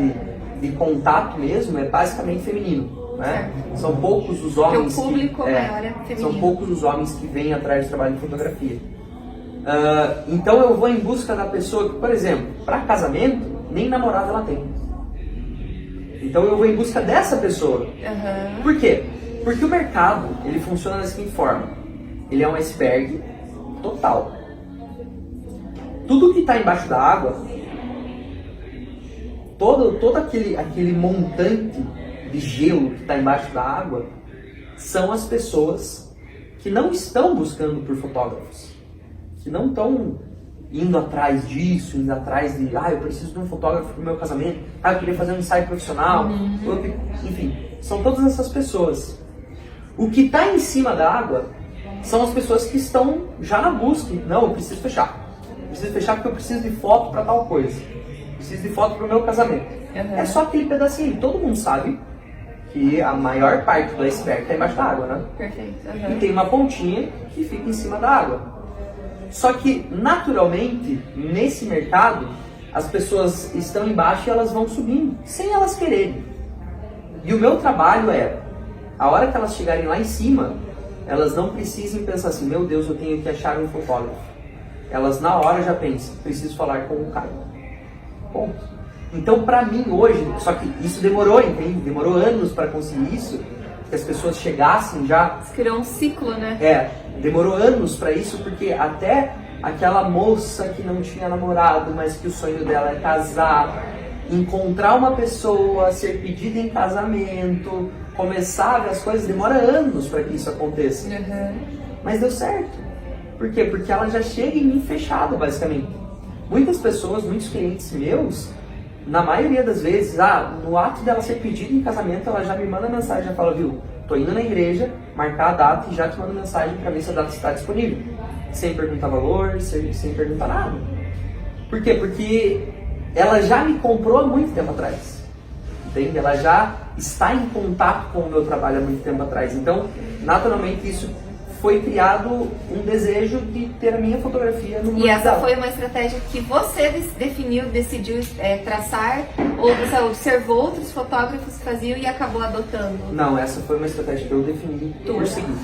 de contato mesmo é basicamente feminino, né? São poucos os homens o público maior é feminino. São poucos os homens que vêm atrás do trabalho de fotografia. Então eu vou em busca da pessoa que, por exemplo, para casamento, nem namorada ela tem. Então eu vou em busca dessa pessoa. Por quê? Porque o mercado, ele funciona da seguinte forma. Ele é um iceberg total. Tudo que está embaixo da água, todo aquele montante de gelo que está embaixo da água, são as pessoas que não estão buscando por fotógrafos, que não estão indo atrás disso, indo atrás de, eu preciso de um fotógrafo para o meu casamento, eu queria fazer um ensaio profissional, enfim, são todas essas pessoas. O que está em cima da água são as pessoas que estão já na busca. Não, eu preciso fechar. Preciso fechar porque eu preciso de foto para tal coisa. Preciso de foto para o meu casamento. É só aquele pedacinho. Todo mundo sabe que a maior parte do iceberg está embaixo da água, né? Perfeito. E tem uma pontinha que fica em cima da água. Só que, naturalmente, nesse mercado, as pessoas estão embaixo e elas vão subindo, sem elas quererem. E o meu trabalho é, a hora que elas chegarem lá em cima, elas não precisem pensar assim, meu Deus, eu tenho que achar um fotógrafo. Elas na hora já pensam, preciso falar com o Caio. Ponto. Então, pra mim hoje, só que isso demorou, entende? Demorou anos para conseguir isso, que as pessoas chegassem já... Isso criou um ciclo, né? Demorou anos para isso, porque até aquela moça que não tinha namorado, mas que o sonho dela é casar, encontrar uma pessoa, ser pedida em casamento, começar a ver as coisas, demora anos para que isso aconteça. Mas deu certo. Por quê? Porque ela já chega em mim fechada, basicamente. Muitas pessoas, muitos clientes meus, na maioria das vezes, no ato dela ser pedida em casamento, ela já me manda mensagem, já fala, viu, tô indo na igreja, marcar a data e já te mando mensagem para ver se a data está disponível. Sem perguntar valor, sem perguntar nada. Por quê? Porque ela já me comprou há muito tempo atrás. Entende? Ela já está em contato com o meu trabalho há muito tempo atrás. Então, naturalmente, isso foi criado um desejo de ter a minha fotografia no mundo. E essa foi uma estratégia que você definiu, decidiu traçar, ou você observou outros fotógrafos que faziam e acabou adotando? Não, essa foi uma estratégia que eu defini por seguinte.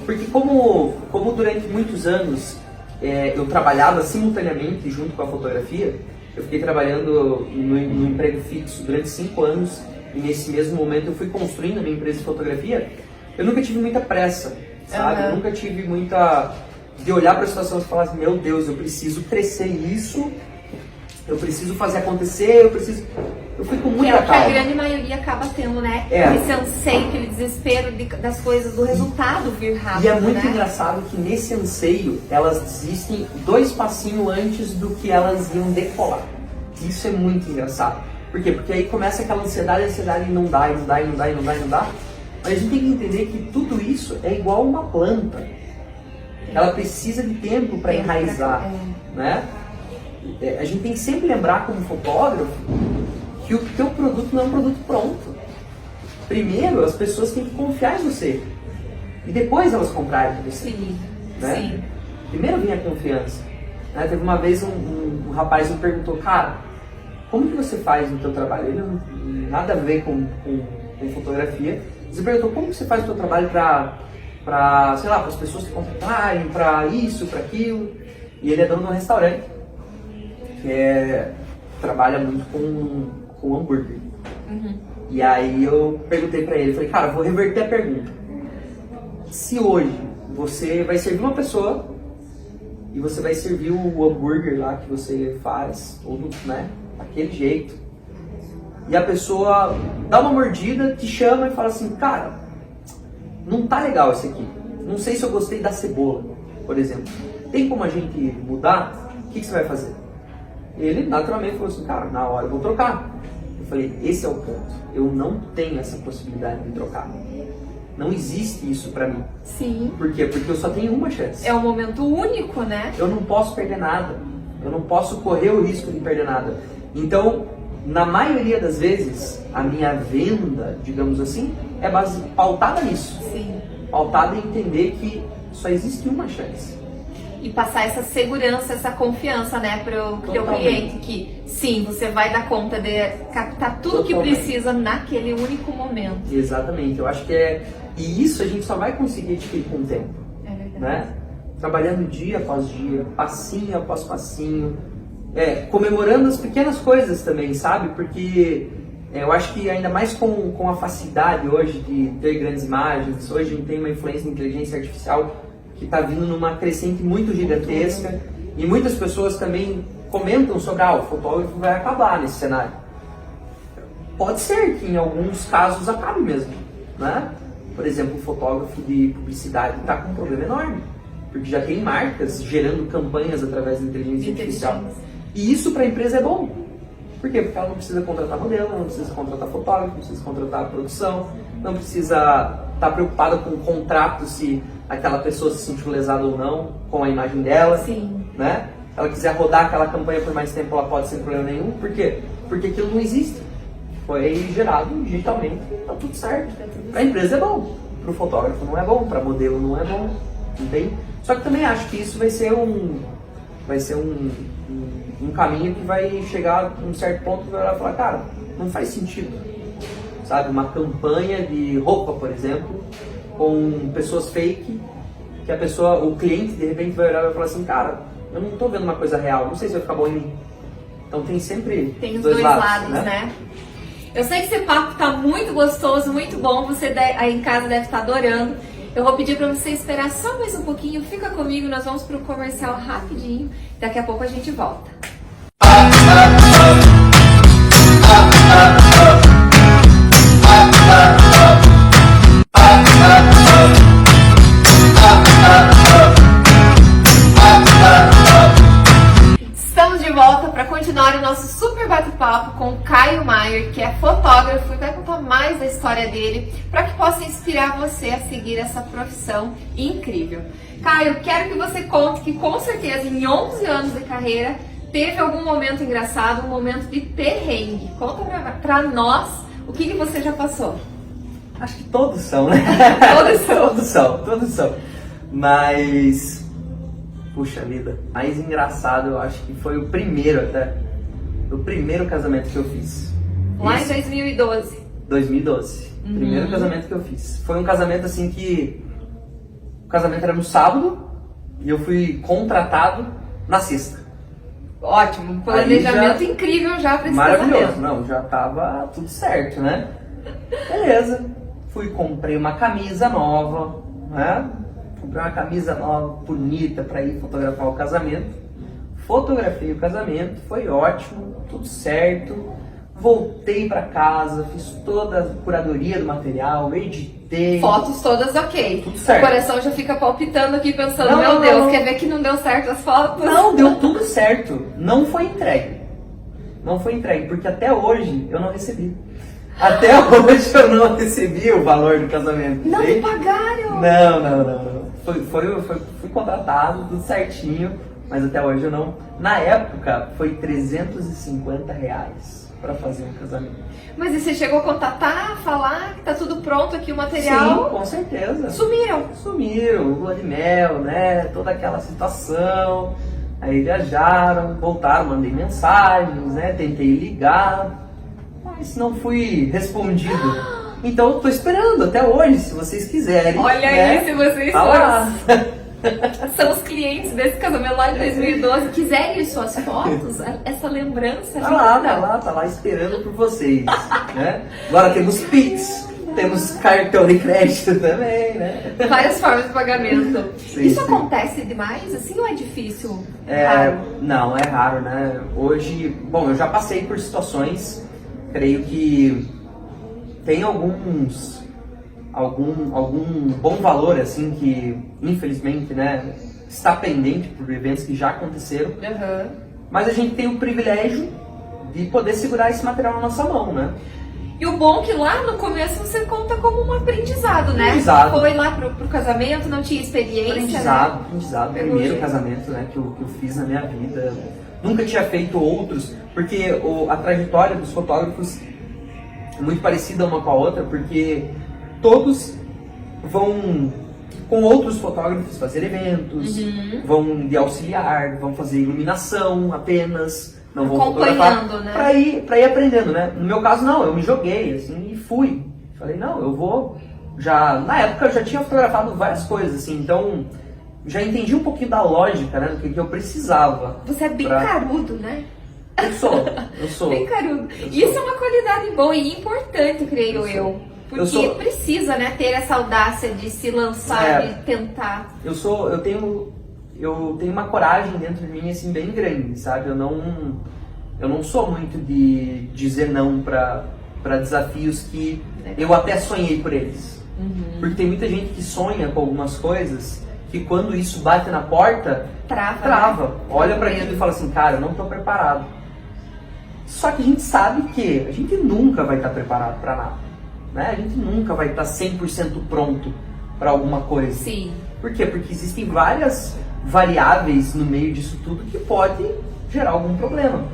Porque como durante muitos anos eu trabalhava simultaneamente junto com a fotografia, eu fiquei trabalhando no emprego fixo durante 5 anos e nesse mesmo momento eu fui construindo a minha empresa de fotografia, eu nunca tive muita pressa, sabe? Eu nunca tive muita... de olhar para a situação e falar assim, meu Deus, eu preciso crescer isso, eu preciso fazer acontecer, eu fui com muita calma. Que a grande maioria acaba tendo, né? Esse anseio, aquele desespero das coisas, do resultado vir rápido, e é muito né? engraçado que nesse anseio, elas desistem 2 passinhos antes do que elas iam decolar. Isso é muito engraçado. Por quê? Porque aí começa aquela ansiedade e não dá. Mas a gente tem que entender que tudo isso é igual uma planta. Ela precisa de tempo para enraizar, né? A gente tem que sempre lembrar como fotógrafo que o teu produto não é um produto pronto. Primeiro, as pessoas têm que confiar em você. E depois elas comprarem de você. Sim, né? sim. Primeiro vem a confiança. Né? Teve uma vez um rapaz me perguntou, cara, como que você faz no teu trabalho? Ele não tem nada a ver com fotografia. Você perguntou, como que você faz o teu trabalho para sei lá, para as pessoas te contratarem, para isso, para aquilo. E ele é dono de um restaurante que trabalha muito com hambúrguer. E aí eu perguntei pra ele, falei, cara, vou reverter a pergunta. Se hoje você vai servir uma pessoa e você vai servir o hambúrguer lá que você faz, ou né, daquele jeito, e a pessoa dá uma mordida, te chama e fala assim, cara, não tá legal esse aqui, não sei se eu gostei da cebola, por exemplo, tem como a gente mudar? O que você vai fazer? Ele naturalmente falou assim, cara, na hora eu vou trocar. Eu falei, esse é o ponto. Eu não tenho essa possibilidade de trocar. Não existe isso pra mim. Sim. Por quê? Porque eu só tenho uma chance. É um momento único, né? Eu não posso perder nada. Eu não posso correr o risco de perder nada. Então, na maioria das vezes, a minha venda, digamos assim, é pautada nisso. Sim. Pautada em entender que só existe uma chance. E passar essa segurança, essa confiança, né, pro teu cliente, que sim, você vai dar conta de captar tudo que precisa naquele único momento. Exatamente, eu acho que e isso a gente só vai conseguir adquirir com o tempo. É verdade. Né? Trabalhando dia após dia, passinho após passinho, comemorando as pequenas coisas também, sabe? Porque eu acho que ainda mais com a facilidade hoje de ter grandes imagens, hoje a gente tem uma influência de inteligência artificial que está vindo numa crescente muito gigantesca e muitas pessoas também comentam sobre o fotógrafo vai acabar nesse cenário. Pode ser que em alguns casos acabe mesmo, né? Por exemplo, o fotógrafo de publicidade está com um problema enorme, porque já tem marcas gerando campanhas através da inteligência artificial. E isso para a empresa é bom. Por quê? Porque ela não precisa contratar modelo, não precisa contratar fotógrafo, não precisa contratar produção, não precisa estar preocupada com o contrato se aquela pessoa se sentiu lesada ou não com a imagem dela. Sim. Né? Se ela quiser rodar aquela campanha por mais tempo, ela pode sem problema nenhum. Por quê? Porque aquilo não existe. foi gerado digitalmente e tá tudo certo. Pra empresa é bom, pro fotógrafo não é bom, pra modelo não é bom, entende? Só que também acho que isso vai ser um caminho que vai chegar a um certo ponto que vai falar, cara, não faz sentido, sabe? Uma campanha de roupa, por exemplo, com pessoas fake, que o cliente de repente vai olhar e vai falar assim, cara, eu não tô vendo uma coisa real, não sei se vai ficar bom em mim. Então tem sempre os dois lados, né? Eu sei que esse papo tá muito gostoso, muito bom, você aí em casa deve estar adorando. Eu vou pedir para você esperar só mais um pouquinho, fica comigo, nós vamos pro comercial rapidinho, daqui a pouco a gente volta. Estamos de volta para continuar o nosso super bate-papo com o Caio Maier, que é fotógrafo e vai contar mais da história dele para que possa inspirar você a seguir essa profissão incrível. Caio, quero que você conte que com certeza em 11 anos de carreira teve algum momento engraçado, um momento de perrengue. Conta para nós o que você já passou. Acho que todos são, né? Todos são. Mas, puxa vida, mais engraçado eu acho que foi o primeiro casamento que eu fiz. Lá em 2012. 2012. Primeiro casamento que eu fiz. Foi um casamento assim que... O casamento era no sábado e eu fui contratado na sexta. Ótimo, planejamento incrível já para esse maravilhoso. casamento. Não, já tava tudo certo, né? Beleza. Comprei uma camisa nova, né? Comprei uma camisa nova, bonita, para ir fotografar o casamento. Fotografei o casamento, foi ótimo, tudo certo. Voltei para casa, fiz toda a curadoria do material, editei. Fotos todas ok. Tudo certo. O coração já fica palpitando aqui pensando, meu Deus, quer ver que não deu certo as fotos? Não, deu tudo certo. Não foi entregue, porque até hoje eu não recebi. Até hoje eu não recebi o valor do casamento. Não me pagaram? Não. Fui contratado, tudo certinho, mas até hoje eu não. Na época foi R$350 para fazer um casamento. Mas e você chegou a contatar, falar que tá tudo pronto aqui o material? Sim, com certeza. Sumiram, lua de mel, né? Toda aquela situação. Aí viajaram, voltaram, mandei mensagens, né? Tentei ligar. Mas não fui respondido. Então eu tô esperando até hoje, se vocês quiserem. Olha né? aí, se vocês são os clientes desse casamento lá de 2012, quiserem suas fotos, essa lembrança. Tá lá esperando por vocês. Né? Agora temos Pix, temos cartão de crédito também, né? Várias formas de pagamento. Sim, Isso sim. acontece demais, assim, ou é difícil? Raro? Não, é raro, né? Hoje, bom, eu já passei por situações. Creio que tem algum bom valor, assim, que infelizmente, né, está pendente por eventos que já aconteceram. Uhum. Mas a gente tem o privilégio de poder segurar esse material na nossa mão, né? E o bom é que lá no começo você conta como um aprendizado, né? Aprendizado. Foi lá pro casamento, não tinha experiência, Aprendizado. Primeiro casamento, né, que eu fiz na minha vida. Nunca tinha feito outros, porque a trajetória dos fotógrafos é muito parecida uma com a outra, porque todos vão com outros fotógrafos fazer eventos, vão de auxiliar, vão fazer iluminação apenas, não vão fotografar, né? Pra ir aprendendo, né? No meu caso não, eu me joguei assim e fui. Falei, não, eu vou. Na época eu já tinha fotografado várias coisas, assim, então já entendi um pouquinho da lógica, né, do que eu precisava. Você é bem carudo, né? Eu sou. Bem carudo. Isso é uma qualidade boa e importante, creio eu. Porque precisa, né, ter essa audácia de se lançar, de tentar. Eu tenho uma coragem dentro de mim, assim, bem grande, sabe? Eu não sou muito de dizer não para desafios que eu até sonhei por eles. Porque tem muita gente que sonha com algumas coisas que quando isso bate na porta, trava. Né? Olha para aquilo e fala assim, cara, eu não tô preparado. Só que a gente sabe que a gente nunca vai estar preparado para nada. Né? A gente nunca vai estar 100% pronto para alguma coisa. Sim. Por quê? Porque existem várias variáveis no meio disso tudo que pode gerar algum problema.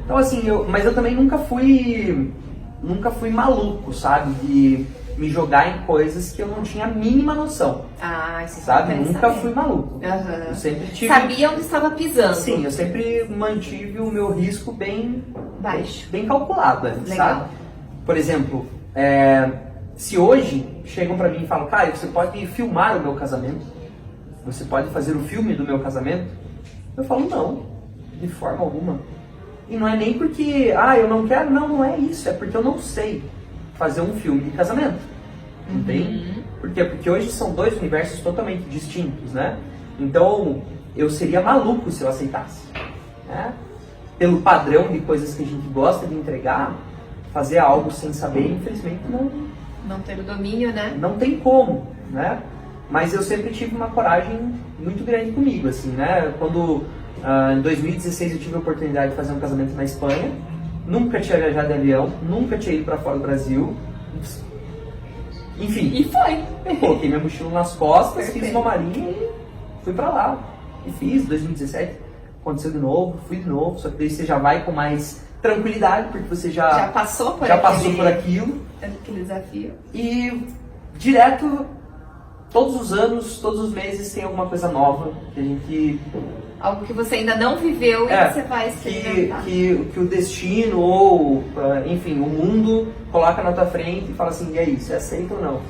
Então assim, mas eu também nunca fui nunca fui maluco, sabe? De me jogar em coisas que eu não tinha a mínima noção. Ah, isso sabe? Nunca saber. fui maluco. Uhum. Eu sempre tive... Sabia onde estava pisando. Sim, eu sempre mantive o meu risco bem baixo, bem calculado, legal. Sabe? Por exemplo, se hoje chegam pra mim e falam, Caio, você pode filmar o meu casamento? Você pode fazer o filme do meu casamento? Eu falo, não, de forma alguma. E não é nem porque, eu não quero, não é isso, é porque eu não sei fazer um filme de casamento. Entende? Por quê? Porque hoje são dois universos totalmente distintos, né? Então, eu seria maluco se eu aceitasse. Né? Pelo padrão de coisas que a gente gosta de entregar, fazer algo sem saber, infelizmente, não ter o domínio, né? Não tem como, né? Mas eu sempre tive uma coragem muito grande comigo, assim, né? Quando em 2016 eu tive a oportunidade de fazer um casamento na Espanha, nunca tinha viajado de avião, nunca tinha ido para fora do Brasil, enfim. E foi. Eu coloquei minha mochila nas costas, Perfeito. fiz uma marinha e fui para lá. E fiz, 2017, aconteceu de novo, fui de novo, só que daí você já vai com mais tranquilidade, porque você já passou por aquilo. Aquele desafio. E direto, todos os anos, todos os meses tem alguma coisa nova que a gente... Algo que você ainda não viveu e você vai experimentar. Que o destino ou, enfim, o mundo coloca na tua frente e fala assim, e aí, você aceita ou não?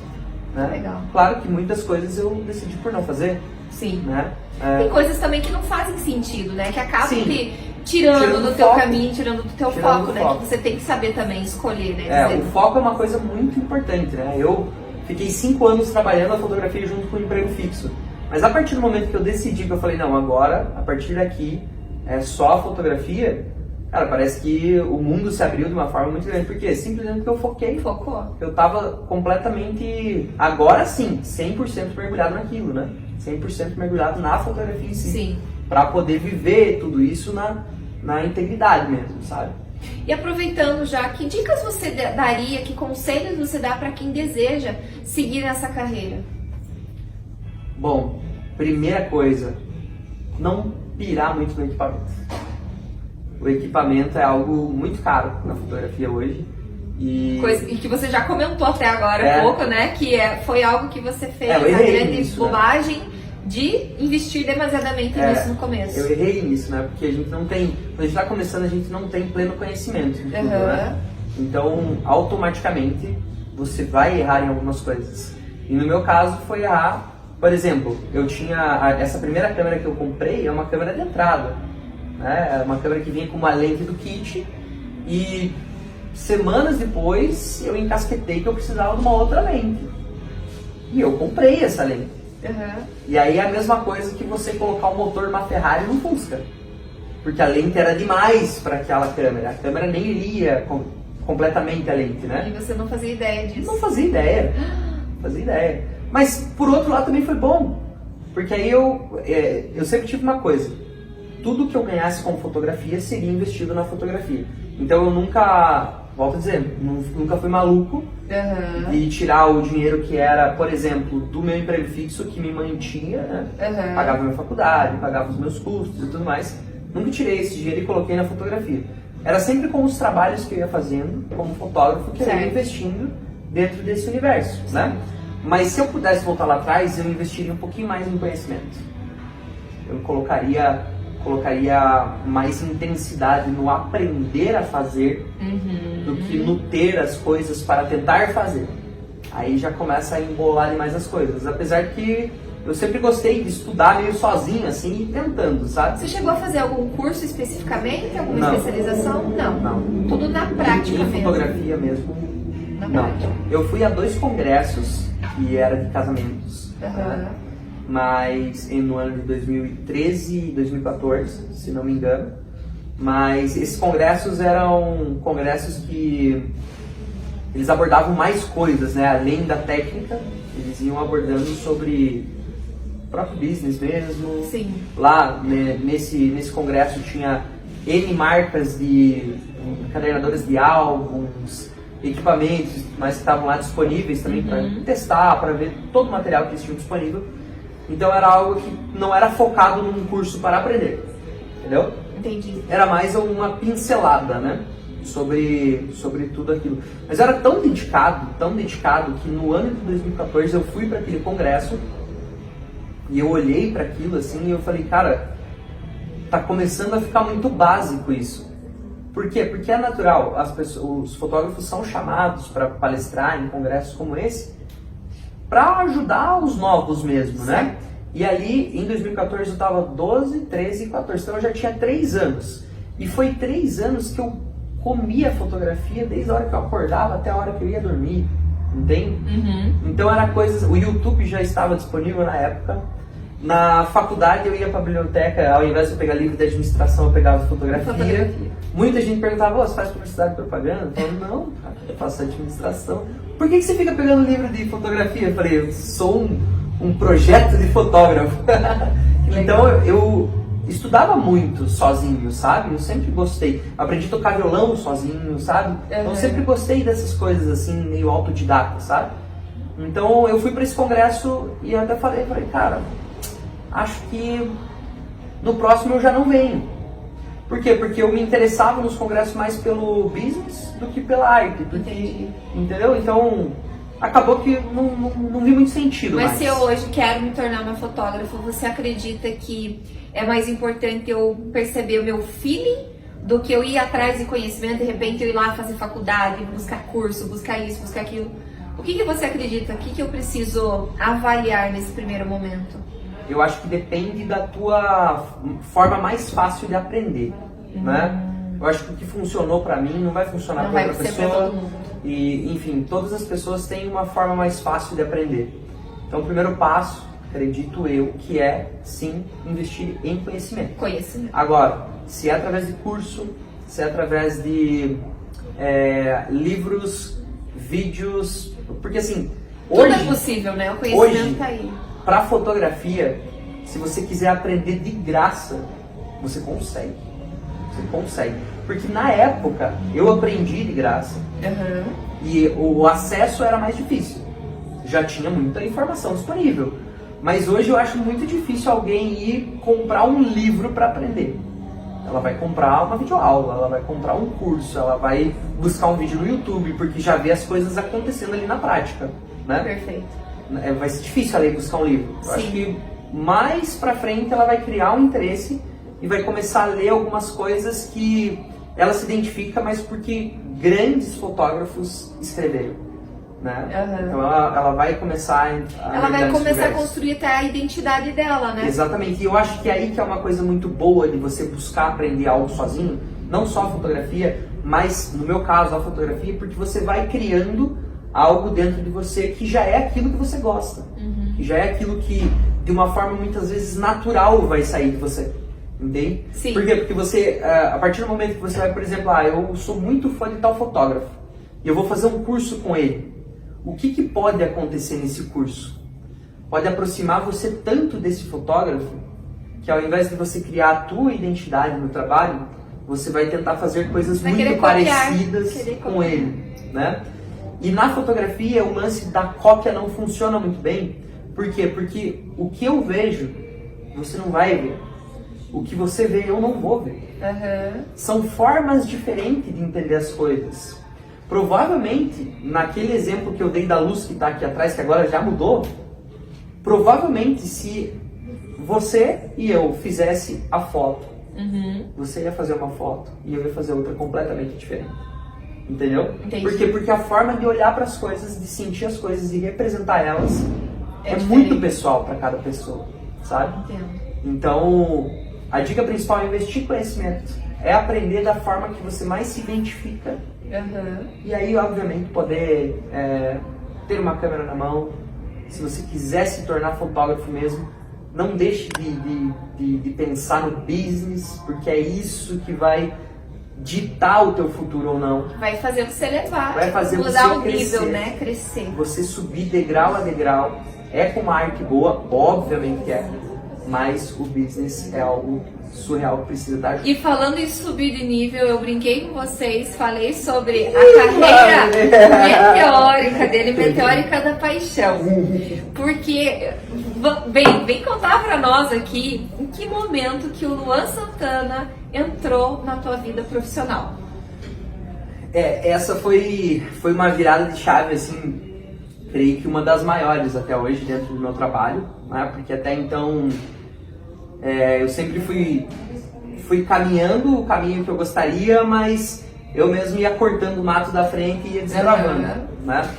Né? Legal. Claro que muitas coisas eu decidi por não fazer. Sim. Né? Tem coisas também que não fazem sentido, né? Que acabam tirando do teu foco, caminho, tirando do teu foco, né? Que você tem que saber também escolher, né? O foco é uma coisa muito importante, né? Eu fiquei 5 anos trabalhando a fotografia junto com o emprego fixo. Mas a partir do momento que eu decidi, que eu falei, não, agora, a partir daqui, é só a fotografia, cara, parece que o mundo se abriu de uma forma muito grande. Por quê? Simplesmente porque eu foquei. Focou. Eu tava completamente, agora sim, 100% mergulhado naquilo, né? 100% mergulhado na fotografia em si. Sim. Pra poder viver tudo isso na integridade mesmo, sabe? E aproveitando já, que dicas você daria, que conselhos você dá para quem deseja seguir essa carreira? Bom, primeira coisa, não pirar muito no equipamento. O equipamento é algo muito caro na fotografia hoje. E que você já comentou até agora há pouco, né? Que foi algo que você fez, a grande bobagem de investir demasiadamente nisso no começo. Eu errei nisso, né? Porque a gente não tem, quando a gente está começando, a gente não tem pleno conhecimento de tudo, né? Então, automaticamente, você vai errar em algumas coisas. E no meu caso, foi errar. Por exemplo, eu tinha essa primeira câmera que eu comprei, é uma câmera de entrada, né? É uma câmera que vinha com uma lente do kit e semanas depois eu encasquetei que eu precisava de uma outra lente. E eu comprei essa lente. E aí é a mesma coisa que você colocar o motor de uma Ferrari no Fusca. Porque a lente era demais para aquela câmera. A câmera nem iria completamente a lente, né? E você não fazia ideia disso? Não fazia ideia. Não fazia ideia. Mas por outro lado também foi bom. Porque aí eu sempre tive uma coisa. Tudo que eu ganhasse com fotografia seria investido na fotografia. Então eu nunca, volto a dizer, nunca fui maluco de tirar o dinheiro que era, por exemplo, do meu emprego fixo que me mantinha, né? Pagava minha faculdade, pagava os meus custos e tudo mais. Nunca tirei esse dinheiro e coloquei na fotografia. Era sempre com os trabalhos que eu ia fazendo como fotógrafo que eu ia investindo dentro desse universo, né? Mas se eu pudesse voltar lá atrás, eu investiria um pouquinho mais em conhecimento. Eu colocaria mais intensidade no aprender a fazer do que no ter as coisas para tentar fazer. Aí já começa a embolar demais as coisas. Apesar que eu sempre gostei de estudar meio sozinho, assim, e tentando, sabe? Você chegou a fazer algum curso especificamente? Alguma especialização? Não. Tudo na prática mesmo? Em fotografia mesmo. Na prática. Eu fui a 2 congressos que era de casamentos. Mas no ano de 2013 e 2014, se não me engano. Mas esses congressos eram congressos que eles abordavam mais coisas, né? Além da técnica, eles iam abordando sobre o próprio business mesmo. Sim. Lá, né, nesse congresso tinha N marcas de encadernadoras de álbuns, equipamentos, mas que estavam lá disponíveis também para testar, para ver todo o material que eles tinham disponível. Então era algo que não era focado num curso para aprender, entendeu? Entendi. Era mais uma pincelada, né? sobre tudo aquilo. Mas eu era tão dedicado que no ano de 2014 eu fui para aquele congresso e eu olhei para aquilo assim e eu falei, cara, tá começando a ficar muito básico isso. Por quê? Porque é natural, os fotógrafos são chamados para palestrar em congressos como esse para ajudar os novos mesmo, né? E ali, em 2014, eu estava 12, 13 e 14, então eu já tinha 3 anos. E foi 3 anos que eu comia fotografia desde a hora que eu acordava até a hora que eu ia dormir, entende? Então era coisas... O YouTube já estava disponível na época. Na faculdade eu ia para a biblioteca, ao invés de eu pegar livro de administração, eu pegava fotografia. Muita gente perguntava, você faz publicidade e propaganda? Eu falava, não, cara, eu faço administração. Por que você fica pegando livro de fotografia? Eu falei, eu sou um projeto de fotógrafo. Então eu estudava muito sozinho, sabe? Eu sempre gostei. Aprendi a tocar violão sozinho, sabe? Então eu sempre gostei dessas coisas assim, meio autodidata, sabe? Então eu fui para esse congresso e até falei, cara, acho que no próximo eu já não venho. Por quê? Porque eu me interessava nos congressos mais pelo business do que pela arte. Entendeu? Então, acabou que não vi muito sentido. Mas se eu hoje quero me tornar uma fotógrafa, você acredita que é mais importante eu perceber o meu feeling do que eu ir atrás de conhecimento, de repente eu ir lá fazer faculdade, buscar curso, buscar isso, buscar aquilo? O que você acredita? O que eu preciso avaliar nesse primeiro momento? Eu acho que depende da tua forma mais fácil de aprender, né? Eu acho que o que funcionou pra mim não vai funcionar para outra pessoa. E, enfim, todas as pessoas têm uma forma mais fácil de aprender. Então, o primeiro passo, acredito eu, que é, sim, investir em conhecimento. Agora, se é através de curso, se é através de livros, vídeos, porque assim... Tudo é possível, né? O conhecimento tá aí. Para fotografia, se você quiser aprender de graça, você consegue. Você consegue. Porque na época, eu aprendi de graça. E o acesso era mais difícil. Já tinha muita informação disponível. Mas hoje eu acho muito difícil alguém ir comprar um livro para aprender. Ela vai comprar uma videoaula, ela vai comprar um curso, ela vai buscar um vídeo no YouTube, porque já vê as coisas acontecendo ali na prática, né? Perfeito. Vai ser difícil ela ir buscar um livro. Eu acho que mais pra frente ela vai criar um interesse e vai começar a ler algumas coisas que ela se identifica, mas porque grandes fotógrafos escreveram, né? Então ela vai começar a construir até a identidade dela, né? Exatamente. E eu acho que aí que é uma coisa muito boa de você buscar aprender algo sozinho, não só a fotografia, mas no meu caso a fotografia, porque você vai criando algo dentro de você que já é aquilo que você gosta, que já é aquilo que de uma forma muitas vezes natural vai sair de você, entende? Sim. Por quê? Porque você, a partir do momento que você vai, por exemplo, eu sou muito fã de tal fotógrafo e eu vou fazer um curso com ele, o que pode acontecer nesse curso? Pode aproximar você tanto desse fotógrafo que ao invés de você criar a tua identidade no trabalho, você vai tentar fazer coisas muito parecidas com ele, né? E na fotografia, o lance da cópia não funciona muito bem. Por quê? Porque o que eu vejo, você não vai ver. O que você vê, eu não vou ver. São formas diferentes de entender as coisas. Provavelmente, naquele exemplo que eu dei da luz que está aqui atrás, que agora já mudou, provavelmente se você e eu fizesse a foto, você ia fazer uma foto e eu ia fazer outra completamente diferente. Entendeu? Entendi. Por quê? Porque a forma de olhar para as coisas, de sentir as coisas e representar elas é muito pessoal para cada pessoa, sabe? Entendo. Então, a dica principal é investir em conhecimento. É aprender da forma que você mais se identifica. E aí, obviamente, poder ter uma câmera na mão. Se você quiser se tornar fotógrafo mesmo, não deixe de pensar no business, porque é isso que vai ditar o teu futuro ou não. Vai fazer você levar, vai fazer mudar você o crescer, nível, né? Crescer. Você subir degrau a degrau. É com uma arte boa, obviamente que é, mas o business é algo surreal que precisa dar ajuda. E falando em subir de nível, eu brinquei com vocês, falei sobre a carreira meteórica dele, meteórica da paixão. Porque, vem contar pra nós aqui, em que momento que o Luan Santana entrou na tua vida profissional? Essa foi uma virada de chave, assim, creio que uma das maiores até hoje dentro do meu trabalho, né? Porque até então eu sempre fui caminhando o caminho que eu gostaria, mas eu mesmo ia cortando o mato da frente e ia desbravando, né?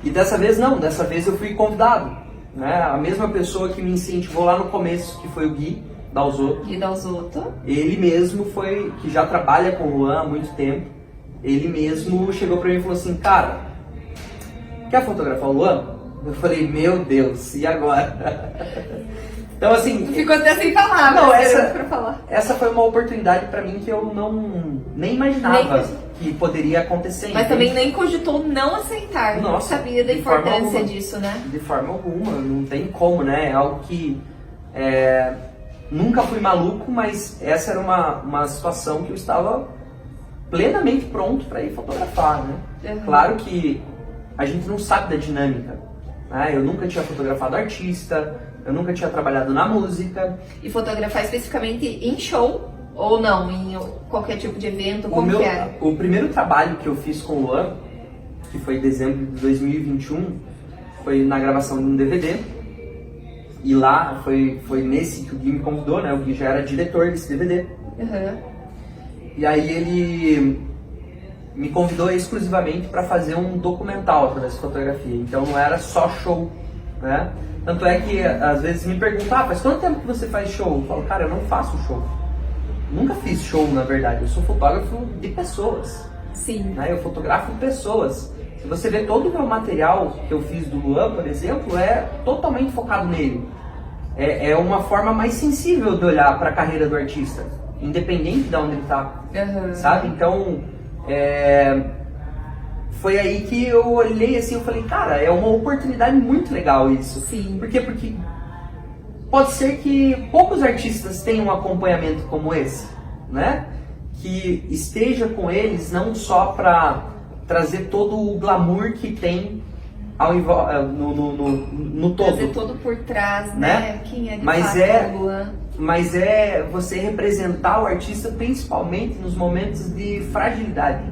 E dessa vez não, dessa vez eu fui convidado, né? A mesma pessoa que me incentivou lá no começo, que foi o Gui Dalzotto. Gui Dalzotto. Ele mesmo que já trabalha com o Luan há muito tempo, ele mesmo chegou pra mim e falou assim, cara, quer fotografar o Luan? Eu falei, meu Deus, e agora? Então assim... Tu ficou até sem palavras. Não, pra falar. Essa foi uma oportunidade pra mim que eu nem imaginava que poderia acontecer. Mas também nem cogitou não aceitar. Não sabia da importância disso, né? De forma alguma, não tem como, né? É algo que... nunca fui maluco, mas essa era uma situação que eu estava plenamente pronto para ir fotografar, né? Uhum. Claro que a gente não sabe da dinâmica, né? Eu nunca tinha fotografado artista, eu nunca tinha trabalhado na música. E fotografar especificamente em show ou não? Em qualquer tipo de evento? Como que era? O primeiro trabalho que eu fiz com o Luan, que foi em dezembro de 2021, foi na gravação de um DVD. E lá foi nesse que o Gui me convidou, né? O Gui já era diretor desse DVD. Uhum. E aí ele me convidou exclusivamente para fazer um documental através de fotografia. Então não era só show, né? Tanto é que às vezes me perguntam, faz quanto tempo que você faz show? Eu falo, cara, eu não faço show. Nunca fiz show, na verdade. Eu sou fotógrafo de pessoas. Sim. Né? Eu fotografo pessoas. Se você ver todo o meu material que eu fiz do Luan, por exemplo, é totalmente focado nele. É uma forma mais sensível de olhar para a carreira do artista, independente de onde ele está, sabe? Então, foi aí que eu olhei assim, eu falei, cara, é uma oportunidade muito legal isso. Sim. Por quê? Porque pode ser que poucos artistas tenham um acompanhamento como esse, né? Que esteja com eles não só para trazer todo o glamour que tem no todo. Trazer todo por trás, né? Quem é de mas é você representar o artista principalmente nos momentos de fragilidade.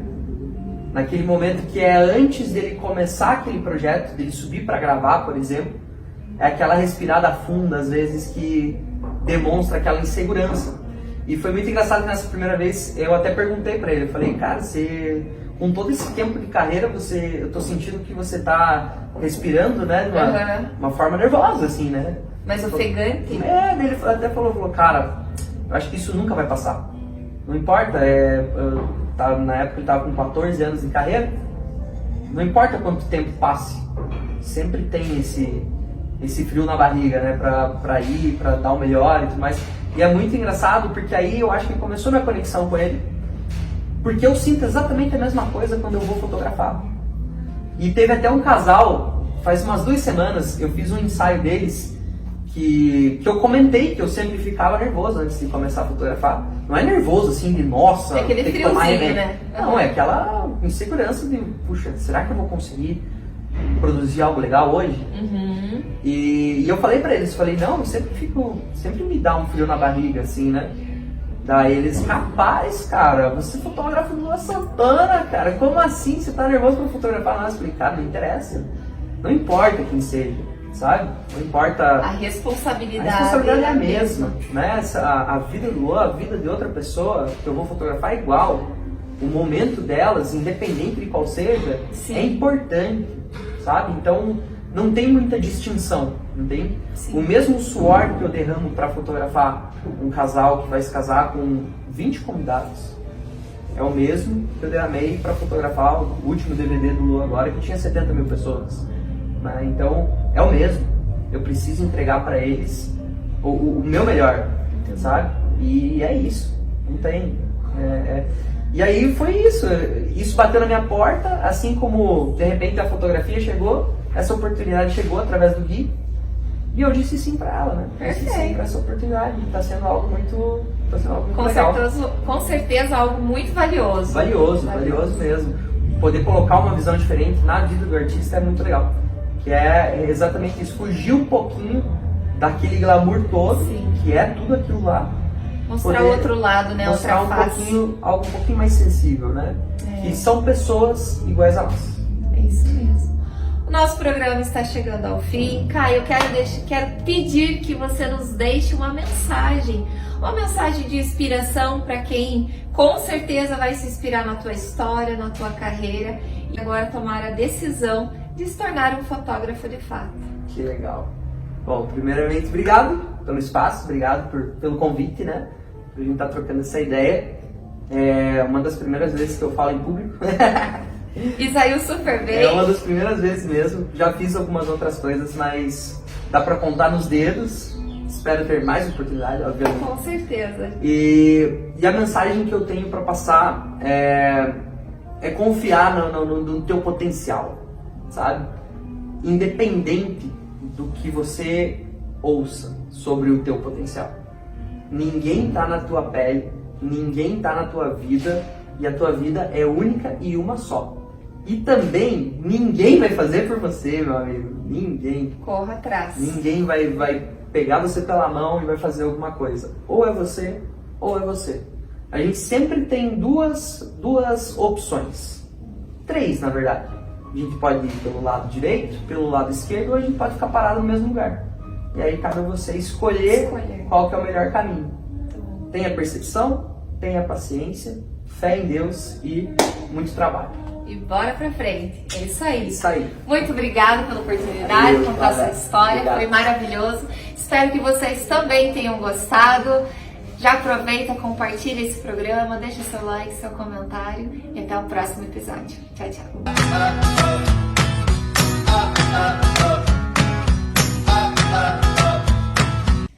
Naquele momento que é antes dele começar aquele projeto, dele subir para gravar, por exemplo, é aquela respirada funda, às vezes, que demonstra aquela insegurança. E foi muito engraçado que nessa primeira vez eu até perguntei para ele, eu falei, cara, com todo esse tempo de carreira, eu tô sentindo que você tá respirando, né, de uma forma nervosa, assim, né? Mas ofegante? Ele até falou, cara, eu acho que isso nunca vai passar. Não importa, na época ele tava com 14 anos de carreira, não importa quanto tempo passe, sempre tem esse frio na barriga, né, pra ir, pra dar o melhor e tudo mais. E é muito engraçado, porque aí eu acho que começou minha conexão com ele, porque eu sinto exatamente a mesma coisa quando eu vou fotografar. E teve até um casal, faz umas 2 semanas, eu fiz um ensaio deles, que eu comentei que eu sempre ficava nervoso antes de começar a fotografar. Não é nervoso assim de, nossa, é aquele tem que tomar friozinho, né? Não, é aquela insegurança de, puxa, será que eu vou conseguir produzir algo legal hoje? Uhum. E eu falei pra eles, não, eu sempre me dá um frio na barriga, assim, né? Daí eles, rapaz, cara, você fotografa o Luan Santana, cara, como assim? Você tá nervoso pra fotografar nós? Eu falei, cara, não interessa. Não importa quem seja, sabe? Não importa... A responsabilidade é a mesma, né? A vida do Luan, a vida de outra pessoa que eu vou fotografar é igual. O momento delas, independente de qual seja, é importante, sabe? Então, não tem muita distinção, não tem? Sim. O mesmo suor que eu derramo para fotografar um casal que vai se casar com 20 convidados é o mesmo que eu derramei para fotografar o último DVD do Luan agora, que tinha 70 mil pessoas, né? Então, é o mesmo. Eu preciso entregar para eles o meu melhor, sabe? E é isso. Não tem... E aí foi isso. Isso bateu na minha porta, assim como, de repente, a fotografia chegou, essa oportunidade chegou através do Gui, e eu disse sim pra ela, né? Eu disse sim pra essa oportunidade. Tá sendo algo muito, legal. Com certeza algo muito valioso. Valioso mesmo. Poder colocar uma visão diferente na vida do artista é muito legal. Que é exatamente isso, fugir um pouquinho daquele glamour todo, que é tudo aquilo lá, Mostrar o outro lado, né? Mostrar outra face. Algo um pouquinho mais sensível, né? Que são pessoas iguais a nós. É isso mesmo. O nosso programa está chegando ao fim. Caio, eu quero pedir que você nos deixe uma mensagem de inspiração para quem com certeza vai se inspirar na tua história, na tua carreira e agora tomar a decisão de se tornar um fotógrafo de fato. Que legal. Bom, primeiramente, obrigado pelo espaço, obrigado pelo convite, né? Pra gente estar trocando essa ideia. É uma das primeiras vezes que eu falo em público. E saiu super bem. É uma das primeiras vezes mesmo. Já fiz algumas outras coisas, mas dá pra contar nos dedos. Espero ter mais oportunidade, obviamente. Com certeza. E a mensagem que eu tenho pra passar é confiar no teu potencial, sabe? Independente do que você ouça sobre o teu potencial. Ninguém tá na tua pele, ninguém tá na tua vida, e a tua vida é única e uma só. E também ninguém vai fazer por você, meu amigo. Ninguém. Corra atrás. Ninguém vai pegar você pela mão e vai fazer alguma coisa. Ou é você, ou é você. A gente sempre tem duas opções. 3, na verdade. A gente pode ir pelo lado direito, pelo lado esquerdo, ou a gente pode ficar parado no mesmo lugar. E aí cabe a você escolher qual que é o melhor caminho. Tenha percepção, tenha paciência, fé em Deus e muito trabalho. E bora pra frente. É isso aí. Isso aí. Muito obrigada pela oportunidade de contar essa história. Obrigado. Foi maravilhoso. Espero que vocês também tenham gostado. Já aproveita, compartilha esse programa, deixa seu like, seu comentário e até o próximo episódio. Tchau, tchau.